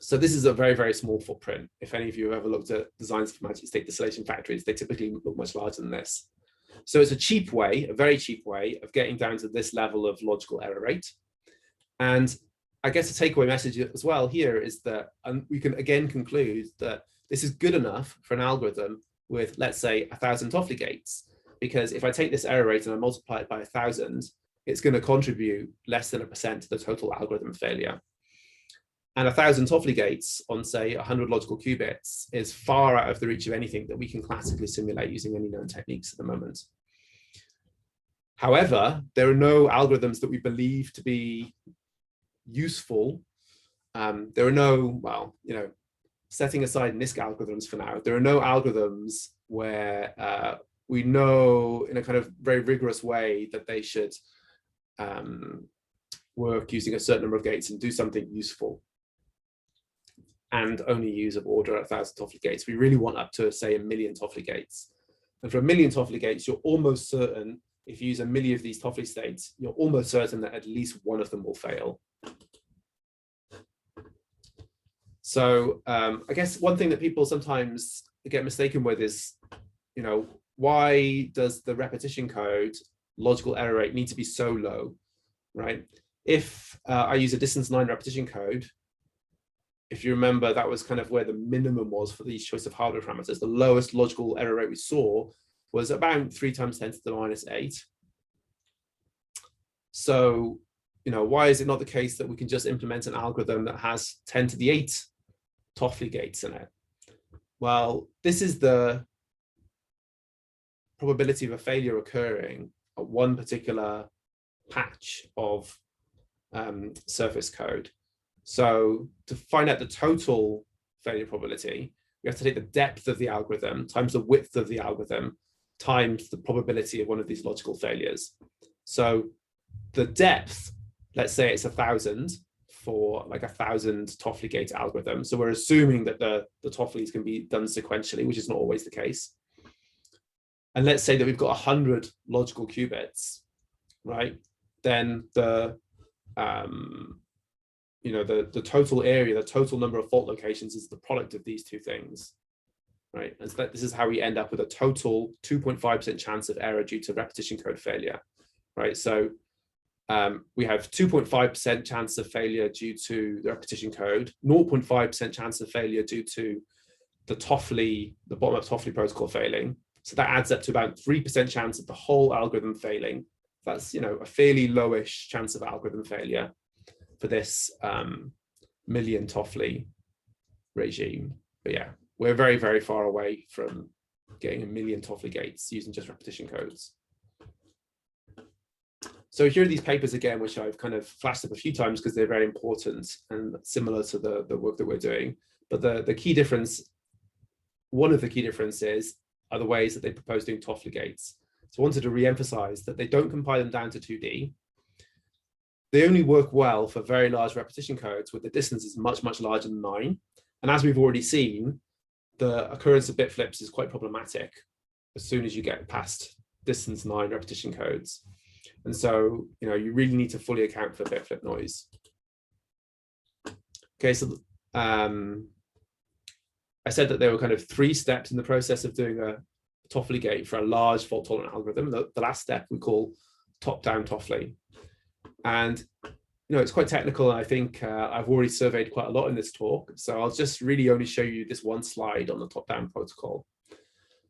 So this is a very, very small footprint. If any of you have ever looked at designs for magic state distillation factories, they typically look much larger than this. So it's a cheap way, a very cheap way of getting down to this level of logical error rate. And I guess the takeaway message as well here is that we can again conclude that this is good enough for an algorithm with, let's say, 1,000 Toffoli gates, because if I take this error rate and I multiply it by 1,000, it's going to contribute less than 1% to the total algorithm failure. And 1,000 Toffoli gates on, say, 100 logical qubits is far out of the reach of anything that we can classically simulate using any known techniques at the moment. However, there are no algorithms that we believe to be useful. There are no, setting aside NISC algorithms for now, there are no algorithms where we know in a kind of very rigorous way that they should work using a certain number of gates and do something useful and only use of order 1,000 Toffoli gates. We really want up to, say, 1 million Toffoli gates. And for 1 million Toffoli gates, you're almost certain if you use a milli of these Toffoli states, you're almost certain that at least one of them will fail. So I guess one thing that people sometimes get mistaken with is, why does the repetition code logical error rate need to be so low, right? If I use a distance 9 repetition code, if you remember, that was kind of where the minimum was for these choice of hardware parameters. The lowest logical error rate we saw was about 3 times 10 to the minus 8. So, why is it not the case that we can just implement an algorithm that has 10 to the 8 Toffoli gates in it? Well, this is the probability of a failure occurring at one particular patch of surface code. So to find out the total failure probability, we have to take the depth of the algorithm times the width of the algorithm times the probability of one of these logical failures. So the depth, let's say it's 1,000 for like 1,000 Toffoli gate algorithm. So we're assuming that the Toffolis can be done sequentially, which is not always the case. And let's say that we've got 100 logical qubits, right? Then the total area, the total number of fault locations is the product of these two things, right? And so this is how we end up with a total 2.5% chance of error due to repetition code failure, right? So we have 2.5% chance of failure due to the repetition code, 0.5% chance of failure due to the bottom-up Toffoli protocol failing. So that adds up to about 3% chance of the whole algorithm failing. That's, a fairly lowish chance of algorithm failure for this million Toffoli regime. But yeah, we're very, very far away from getting 1 million Toffoli gates using just repetition codes. So here are these papers again, which I've kind of flashed up a few times because they're very important and similar to the work that we're doing. But the key difference, one of the key differences are the ways that they propose doing Toffoli gates. So I wanted to re-emphasize that they don't compile them down to 2D. They only work well for very large repetition codes where the distance is much, much larger than 9. And as we've already seen, the occurrence of bit flips is quite problematic as soon as you get past distance 9 repetition codes. And so, you really need to fully account for bit flip noise. Okay, so I said that there were kind of 3 steps in the process of doing a Toffoli gate for a large fault-tolerant algorithm. The last step we call top-down Toffoli. And, it's quite technical. And I think I've already surveyed quite a lot in this talk. So I'll just really only show you this one slide on the top-down protocol.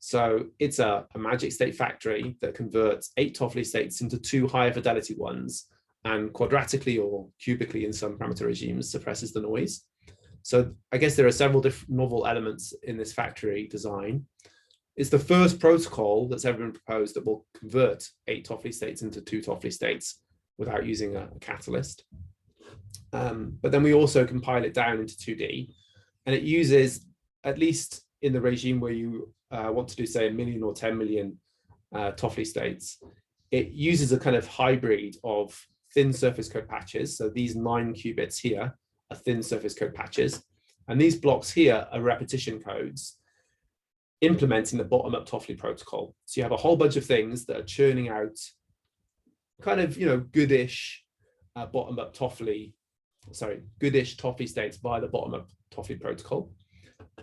So it's a magic state factory that converts 8 Toffoli states into 2 higher fidelity ones and quadratically or cubically in some parameter regimes suppresses the noise. So I guess there are several different novel elements in this factory design. It's the first protocol that's ever been proposed that will convert 8 Toffoli states into 2 Toffoli states without using a catalyst. But then we also compile it down into 2D, and it uses, at least in the regime where you want to do, say, 1 million or 10 million Toffoli states, it uses a kind of hybrid of thin surface code patches. So these 9 qubits here are thin surface code patches, and these blocks here are repetition codes implementing the bottom-up Toffoli protocol. So you have a whole bunch of things that are churning out kind of, goodish bottom-up Toffoli, goodish Toffoli states via the bottom-up Toffoli protocol.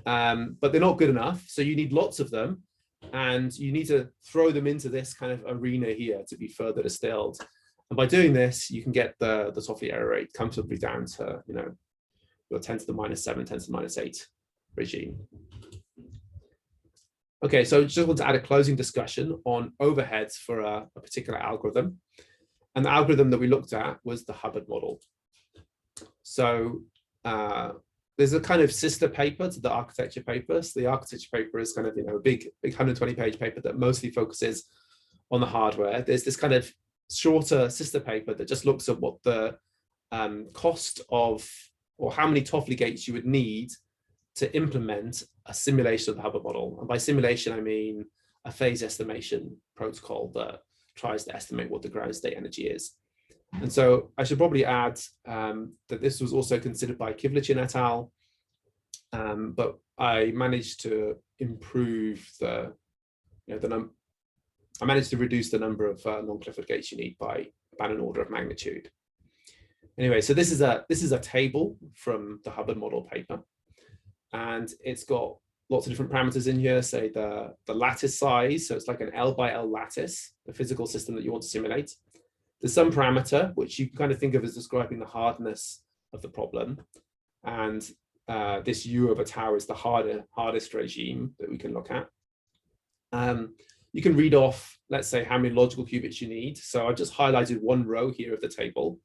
But they're not good enough. So you need lots of them, and you need to throw them into this kind of arena here to be further distilled. And by doing this, you can get the Toffoli error rate comfortably down to, your 10 to the minus 7, 10 to the minus 8 regime. Okay, so just want to add a closing discussion on overheads for a particular algorithm. And the algorithm that we looked at was the Hubbard model. So there's a kind of sister paper to the architecture paper. So the architecture paper is kind of, a big 120-page paper that mostly focuses on the hardware. There's this kind of shorter sister paper that just looks at what the cost of, or how many Toffoli gates you would need to implement a simulation of the Hubbard model. And by simulation, I mean a phase estimation protocol that tries to estimate what the ground state energy is. And so I should probably add that this was also considered by Kivlichin et al. But I managed to improve the I managed to reduce the number of non-Clifford gates you need by about an order of magnitude. Anyway, so this is a table from the Hubbard model paper, and it's got lots of different parameters in here. Say the lattice size, so it's like an L by L lattice, the physical system that you want to simulate. There's some parameter which you kind of think of as describing the hardness of the problem, and this U over tau is the hardest regime that we can look at. You can read off, let's say, how many logical qubits you need. So I've just highlighted one row here of the table.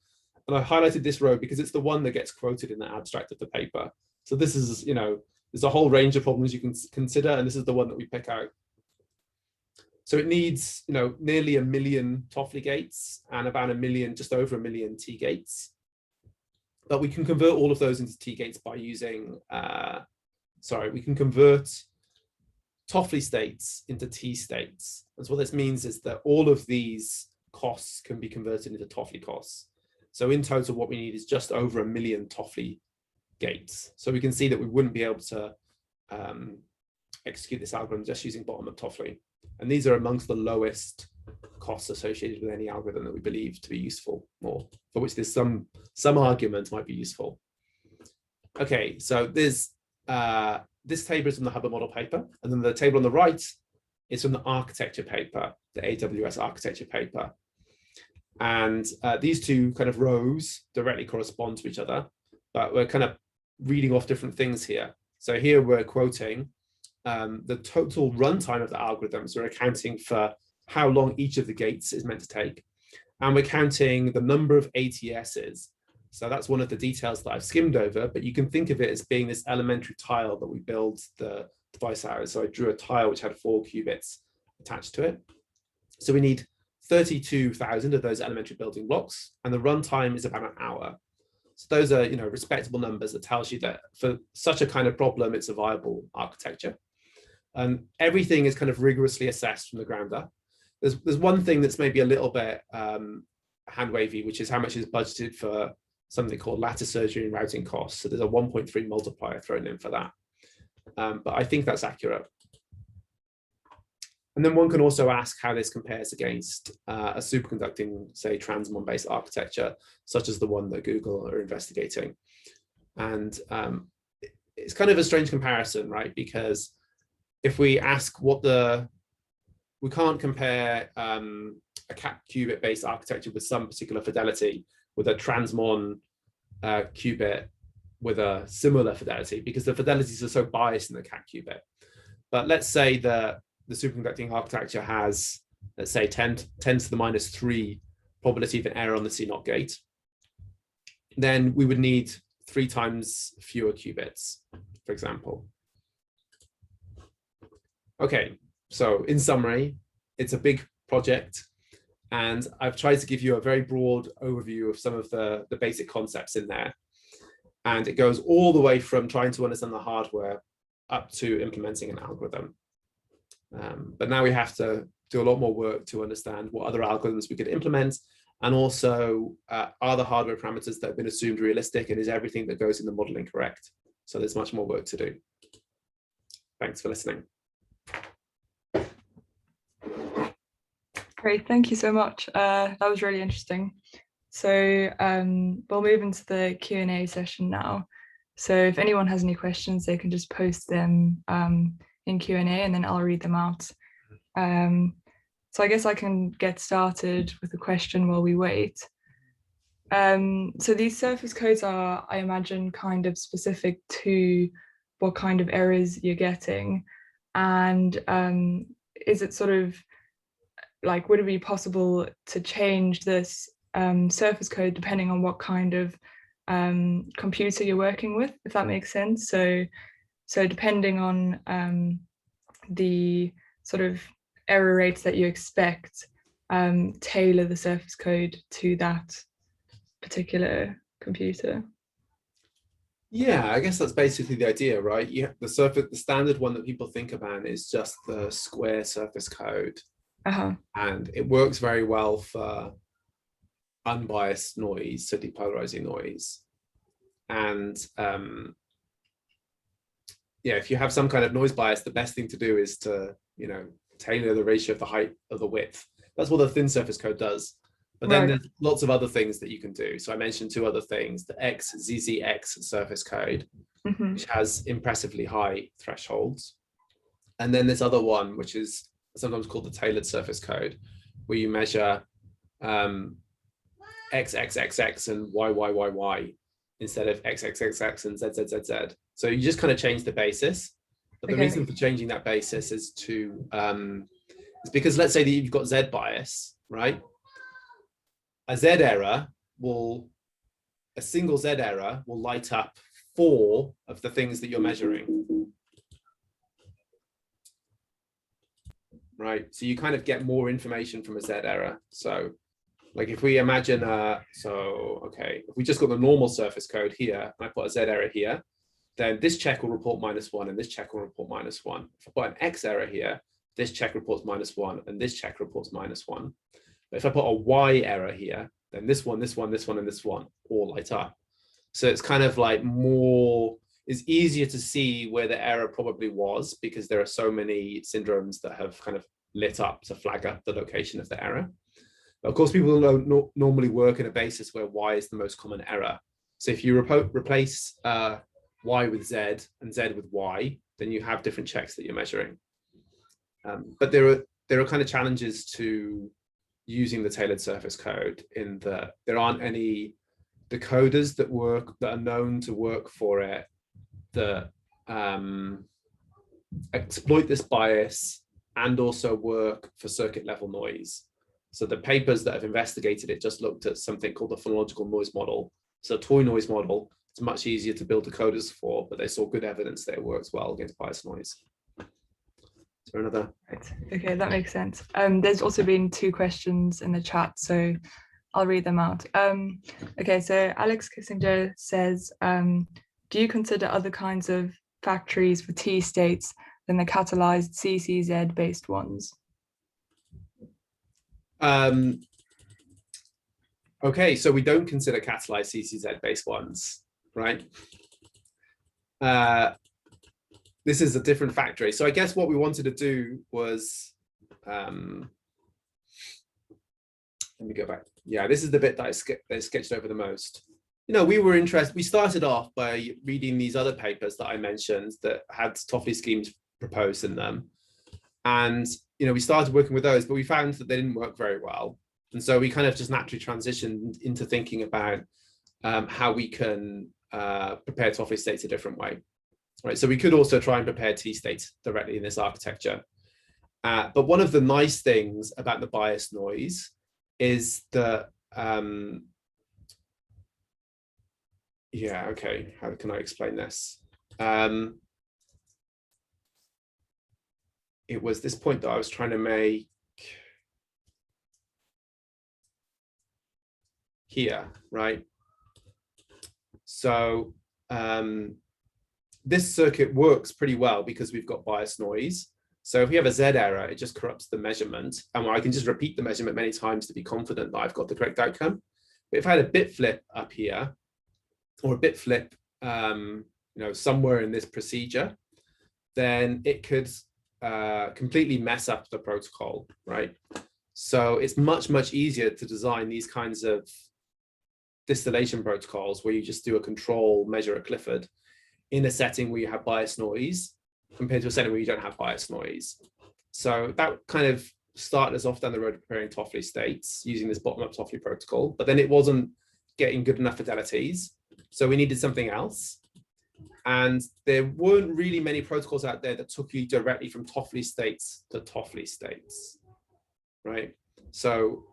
And I highlighted this row because it's the one that gets quoted in the abstract of the paper. So this is, there's a whole range of problems you can consider, and this is the one that we pick out. So it needs, nearly 1 million Toffoli gates and about 1 million, just over 1 million T gates. But we can convert all of those into T gates by using, we can convert Toffoli states into T states. And so what this means is that all of these costs can be converted into Toffoli costs. So in total, what we need is just over 1 million Toffoli gates. So we can see that we wouldn't be able to execute this algorithm just using bottom-up Toffoli. And these are amongst the lowest costs associated with any algorithm that we believe to be useful, or for which there's some argument might be useful. Okay, so there's this table is from the Hubbard model paper, and then the table on the right is from the architecture paper, the AWS architecture paper. And these two kind of rows directly correspond to each other, but we're kind of reading off different things here. So here we're quoting the total runtime of the algorithms. We're accounting for how long each of the gates is meant to take. And we're counting the number of ATSs. So that's one of the details that I've skimmed over, but you can think of it as being this elementary tile that we build the device out of. So I drew a tile which had 4 qubits attached to it. So we need 32,000 of those elementary building blocks, and the runtime is about an hour. So those are, respectable numbers that tells you that for such a kind of problem, it's a viable architecture. And everything is kind of rigorously assessed from the ground up. There's one thing that's maybe a little bit hand wavy, which is how much is budgeted for something called lattice surgery and routing costs. So there's a 1.3 multiplier thrown in for that. But I think that's accurate. And then one can also ask how this compares against a superconducting, say, transmon-based architecture, such as the one that Google are investigating. And it's kind of a strange comparison, right? Because if we ask we can't compare a cap qubit-based architecture with some particular fidelity with a transmon qubit with a similar fidelity, because the fidelities are so biased in the cap qubit. But let's say that the superconducting architecture has, let's say, 10 to the -3 probability of an error on the C0 gate, then we would need 3 times fewer qubits, for example. Okay, so in summary, it's a big project, and I've tried to give you a very broad overview of some of the basic concepts in there. And it goes all the way from trying to understand the hardware up to implementing an algorithm. But now we have to do a lot more work to understand what other algorithms we could implement, and also are the hardware parameters that have been assumed realistic, and is everything that goes in the modeling correct? So there's much more work to do. Thanks for listening. Great, thank you so much. That was really interesting. So we'll move into the Q&A session now. So if anyone has any questions, they can just post them in Q&A, and then I'll read them out. So I guess I can get started with the question while we wait. So these surface codes are, I imagine, kind of specific to what kind of errors you're getting. And is it sort of like, would it be possible to change this surface code depending on what kind of computer you're working with, if that makes sense? So depending on the sort of error rates that you expect, tailor the surface code to that particular computer. Yeah, I guess that's basically the idea, right? The standard one that people think about is just the square surface code. And it works very well for unbiased noise, so depolarizing noise. And yeah, if you have some kind of noise bias, the best thing to do is to, tailor the ratio of the height of the width. That's what the thin surface code does. But then there's lots of other things that you can do. So I mentioned two other things: the XZZX surface code, which has impressively high thresholds, and then this other one, which is sometimes called the tailored surface code, where you measure XXXX and YYYY instead of XXXX and ZZZZ. So you just kind of change the basis. But the reason for changing that basis is to is because, let's say that you've got Z bias, right? A single Z error will light up 4 of the things that you're measuring, right? So you kind of get more information from a Z error. So like if we imagine, if we just got the normal surface code here, and I put a Z error here, then this check will report -1 and this check will report -1. If I put an X error here, this check reports -1 and this check reports -1. But if I put a Y error here, then this one, this one, this one, and this one all light up. So it's kind of like it's easier to see where the error probably was, because there are so many syndromes that have kind of lit up to flag up the location of the error. But of course, people don't normally work in a basis where Y is the most common error. So if you replace Y with Z and Z with Y, then you have different checks that you're measuring. But there are kind of challenges to using the tailored surface code in that there aren't any decoders that are known to work for it that exploit this bias and also work for circuit level noise. So the papers that have investigated it just looked at something called the phonological noise model. So a toy noise model, it's much easier to build decoders for, but they saw good evidence that it works well against bias noise. Is there another? Right. Okay, that makes sense. There's also been 2 questions in the chat, so I'll read them out. Okay, so Alex Kissinger says, do you consider other kinds of factories for T states than the catalyzed CCZ based ones? Okay, so we don't consider catalyzed CCZ based ones, right? This is a different factory. So I guess what we wanted to do was, let me go back. Yeah, this is the bit that I sketched over the most. You know, we started off by reading these other papers that I mentioned that had Toffoli schemes proposed in them. And, you know, we started working with those, but we found that they didn't work very well. And so we kind of just naturally transitioned into thinking about how we can prepare Toffoli states a different way. Right, so we could also try and prepare T states directly in this architecture. But one of the nice things about the bias noise is that, yeah, okay, how can I explain this? It was this point that I was trying to make here, right? So this circuit works pretty well because we've got bias noise. So if we have a Z error, it just corrupts the measurement, and I can just repeat the measurement many times to be confident that I've got the correct outcome. But if I had a bit flip up here, or a bit flip, you know, somewhere in this procedure, then it could completely mess up the protocol, right? So it's much easier to design these kinds of distillation protocols where you just do a control measure at Clifford in a setting where you have bias noise compared to a setting where you don't have bias noise. So that kind of started us off down the road of preparing Toffoli states using this bottom-up Toffoli protocol, but then it wasn't getting good enough fidelities. So we needed something else. And there weren't really many protocols out there that took you directly from Toffoli states to Toffoli states, right? So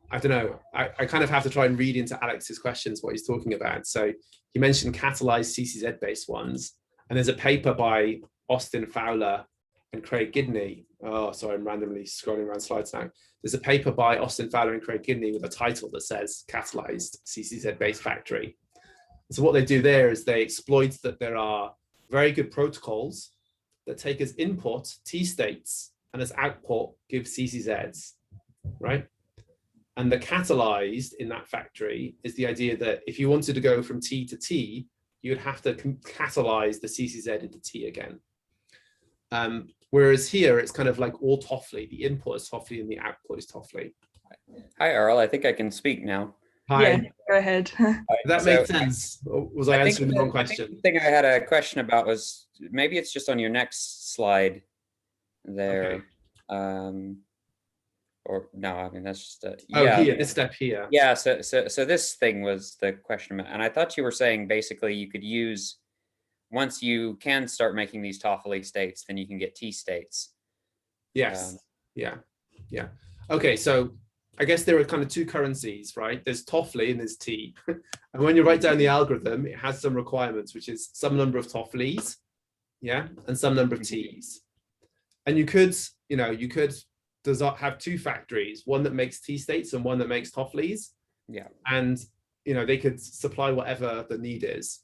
I don't know, I kind of have to try and read into Alex's questions what he's talking about. So he mentioned catalyzed CCZ based ones, and there's a paper by Austin Fowler and Craig Gidney. Oh, sorry, I'm randomly scrolling around slides now. There's a paper by Austin Fowler and Craig Gidney with a title that says catalyzed CCZ based factory. So what they do there is they exploit that there are very good protocols that take as input T states and as output give CCZs, right? And the catalyzed in that factory is the idea that if you wanted to go from T to T, you would have to catalyze the CCZ into T again. Whereas here, it's kind of like all Toffoli. The input is Toffoli and the output is Toffoli. Hi, Earl. I think I can speak now. Hi. Yeah, go ahead. All right, That so makes sense. Or was I answering the wrong I think question? the thing I had a question about was maybe it's just on your next slide there. Okay. Or no, I mean that's just Here, this step here. Yeah, so this thing was the question, and I thought you were saying basically you could use, once you can start making these Toffoli states, then you can get T states. Yes. Yeah. Okay, so I guess there are kind of two currencies, right? There's Toffoli and there's T. And when you write down the algorithm, it has some requirements, which is some number of Toffolis, yeah, and some number of T's. And you could have two factories, one that makes T states and one that makes Toffolis. Yeah. And they could supply whatever the need is.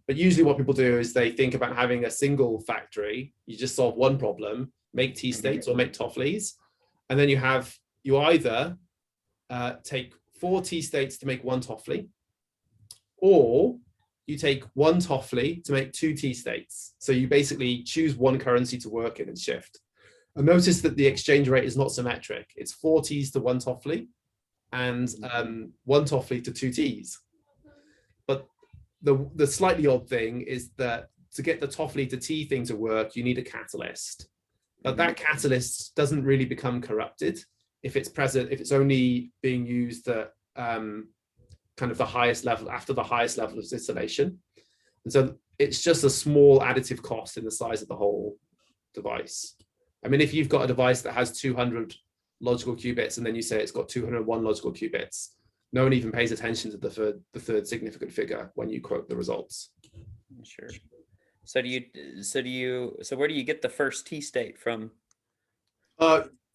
But usually what people do is they think about having a single factory. You just solve one problem, make T states or make Toffolis. And then you either take 4 T states to make 1 Toffoli, or you take 1 Toffoli to make 2 T states. So you basically choose one currency to work in and shift. And notice that the exchange rate is not symmetric. It's 4 T's to 1 Toffoli and 1 Toffoli to 2 T's. But the slightly odd thing is that to get the Toffoli to T thing to work, you need a catalyst. But that catalyst doesn't really become corrupted if it's present, if it's only being used at kind of the highest level, after the highest level of distillation. And so it's just a small additive cost in the size of the whole device. I mean, if you've got a device that has 200 logical qubits and then you say it's got 201 logical qubits, no one even pays attention to the third significant figure when you quote the results. Sure. So where do you get the first T state from?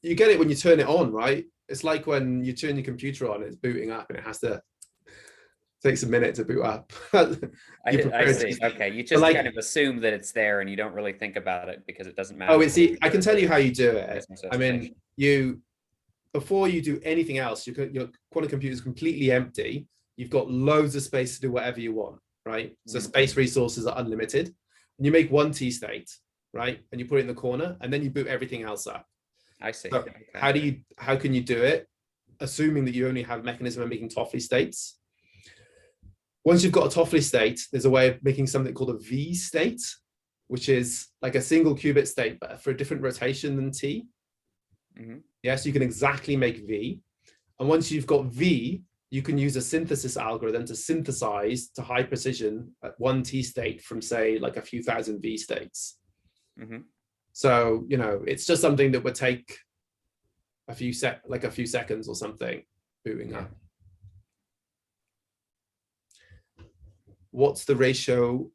You get it when you turn it on, right? It's like when you turn your computer on, it's booting up and it takes a minute to boot up. I see. Okay, you just kind of assume that it's there and you don't really think about it because it doesn't matter. Oh, I can tell you how you do it. I mean, before you do anything else, your quantum computer is completely empty. You've got loads of space to do whatever you want, right? So space resources are unlimited. And you make 1 T state, right? And you put it in the corner and then you boot everything else up. I see. So Okay. how can you do it? Assuming that you only have a mechanism of making Toffoli states. Once you've got a Toffoli state, there's a way of making something called a V state, which is like a single qubit state, but for a different rotation than T. Yeah, so you can exactly make V. And once you've got V, you can use a synthesis algorithm to synthesize to high precision at 1 T state from, say, like a few thousand V states. So, it's just something that would take a few seconds or something booting up. What's the ratio?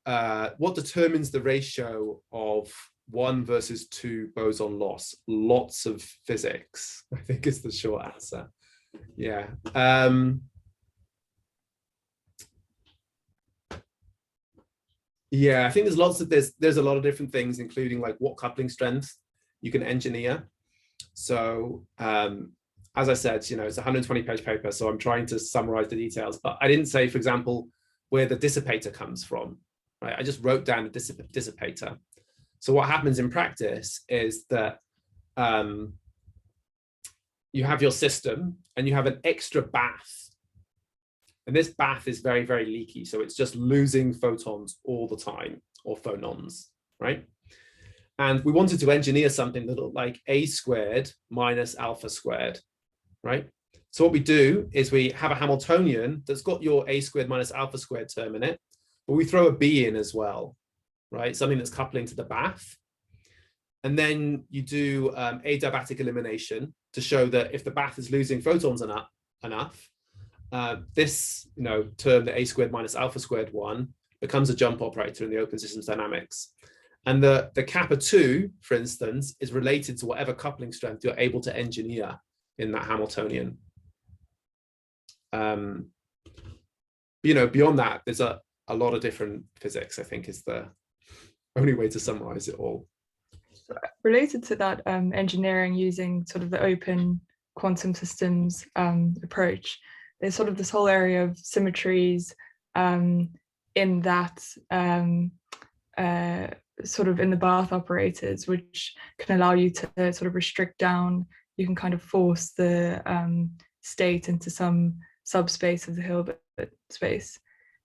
What determines the ratio of 1 versus 2 boson loss? Lots of physics, I think, is the short answer. Yeah. Yeah, I think there's a lot of different things, including like what coupling strength you can engineer. So as I said, it's a 120-page paper, so I'm trying to summarize the details, but I didn't say, for example, where the dissipator comes from, right? I just wrote down a dissipator. So what happens in practice is that you have your system and you have an extra bath. And this bath is very, very leaky. So it's just losing photons all the time, or phonons, right? And we wanted to engineer something that looked like a squared minus alpha squared, right? So what we do is we have a Hamiltonian that's got your a squared minus alpha squared term in it, but we throw a b in as well, right? Something that's coupling to the bath. And then you do adiabatic elimination to show that if the bath is losing photons enough, this term, the a squared minus alpha squared one, becomes a jump operator in the open systems dynamics. And the kappa 2, for instance, is related to whatever coupling strength you're able to engineer in that Hamiltonian. Beyond that, there's a lot of different physics, I think, is the only way to summarize it all. Related to that, engineering using sort of the open quantum systems approach, there's sort of this whole area of symmetries in that sort of in the bath operators, which can allow you to sort of restrict down. You can kind of force the state into some subspace of the Hilbert space.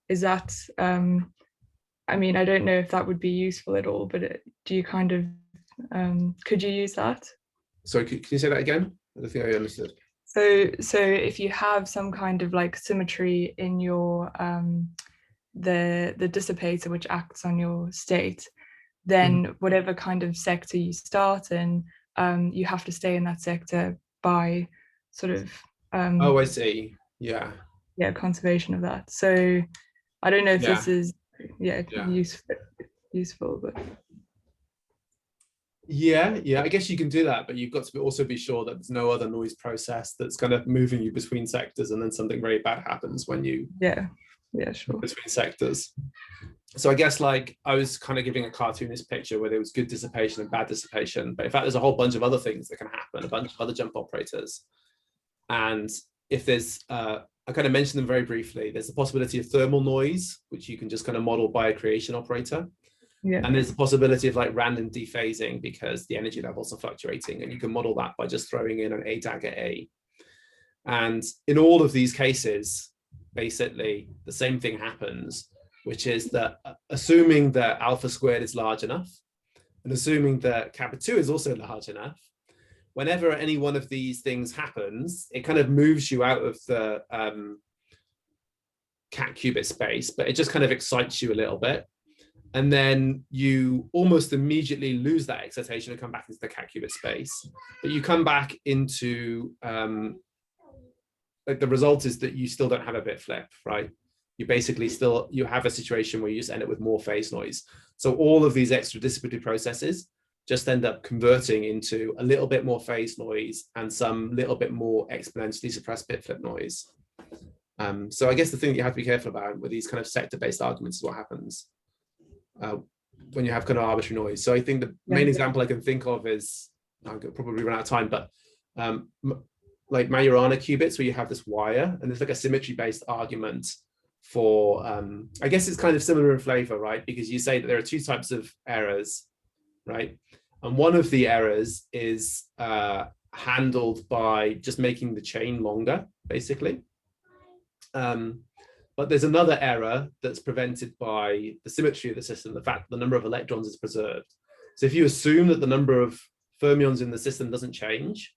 Is that, I mean, I don't know if that would be useful at all, but do you kind of, could you use that? Sorry, can you say that again? I don't think I understood. So if you have some kind of like symmetry in your the dissipator which acts on your state, then whatever kind of sector you start in, you have to stay in that sector by sort of Oh, I see. Yeah. Yeah, conservation of that. So I don't know if this is useful, but yeah, I guess you can do that, but you've got to also be sure that there's no other noise process that's kind of moving you between sectors, and then something very bad happens when you sure, between sectors. So I guess like I was kind of giving a cartoonist picture where there was good dissipation and bad dissipation, but in fact there's a whole bunch of other things that can happen, a bunch of other jump operators. And if there's I kind of mentioned them very briefly, there's the possibility of thermal noise, which you can just kind of model by a creation operator. Yeah. And there's the possibility of like random dephasing because the energy levels are fluctuating, and you can model that by just throwing in an A dagger A. And in all of these cases, basically the same thing happens, which is that assuming that alpha squared is large enough, and assuming that kappa 2 is also large enough, whenever any one of these things happens, it kind of moves you out of the cat qubit space, but it just kind of excites you a little bit. And then you almost immediately lose that excitation and come back into the cat qubit space. But you come back into, like the result is that you still don't have a bit flip, right? You basically still, you have a situation where you just end up with more phase noise. So all of these extra dissipatory processes just end up converting into a little bit more phase noise and some little bit more exponentially suppressed bit flip noise. So I guess the thing that you have to be careful about with these kind of sector-based arguments is what happens when you have kind of arbitrary noise. So I think the main example I can think of is, I'll probably run out of time, but like Majorana qubits, where you have this wire and there's like a symmetry-based argument for, I guess it's kind of similar in flavor, right? Because you say that there are two types of errors, right? And one of the errors is handled by just making the chain longer, basically. But there's another error that's prevented by the symmetry of the system, the fact that the number of electrons is preserved. So if you assume that the number of fermions in the system doesn't change,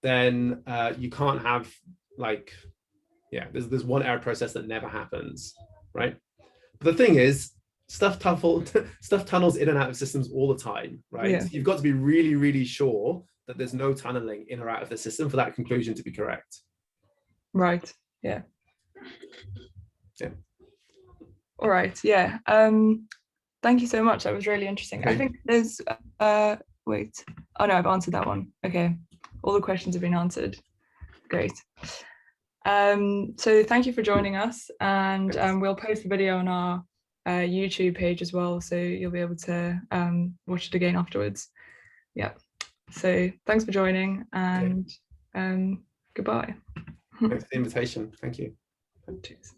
then you can't have like, there's one error process that never happens, right? But the thing is, stuff tunnels in and out of systems all the time, right? So you've got to be really, really sure that there's no tunneling in or out of the system for that conclusion to be correct. Right, yeah. All right, thank you so much. That was really interesting. Okay. I think there's, wait. Oh no, I've answered that one. Okay, all the questions have been answered. Great. So thank you for joining us, and we'll post the video on our YouTube page as well, so you'll be able to watch it again afterwards. Yeah. So thanks for joining, and goodbye. Thanks for the invitation. Thank you. Cheers.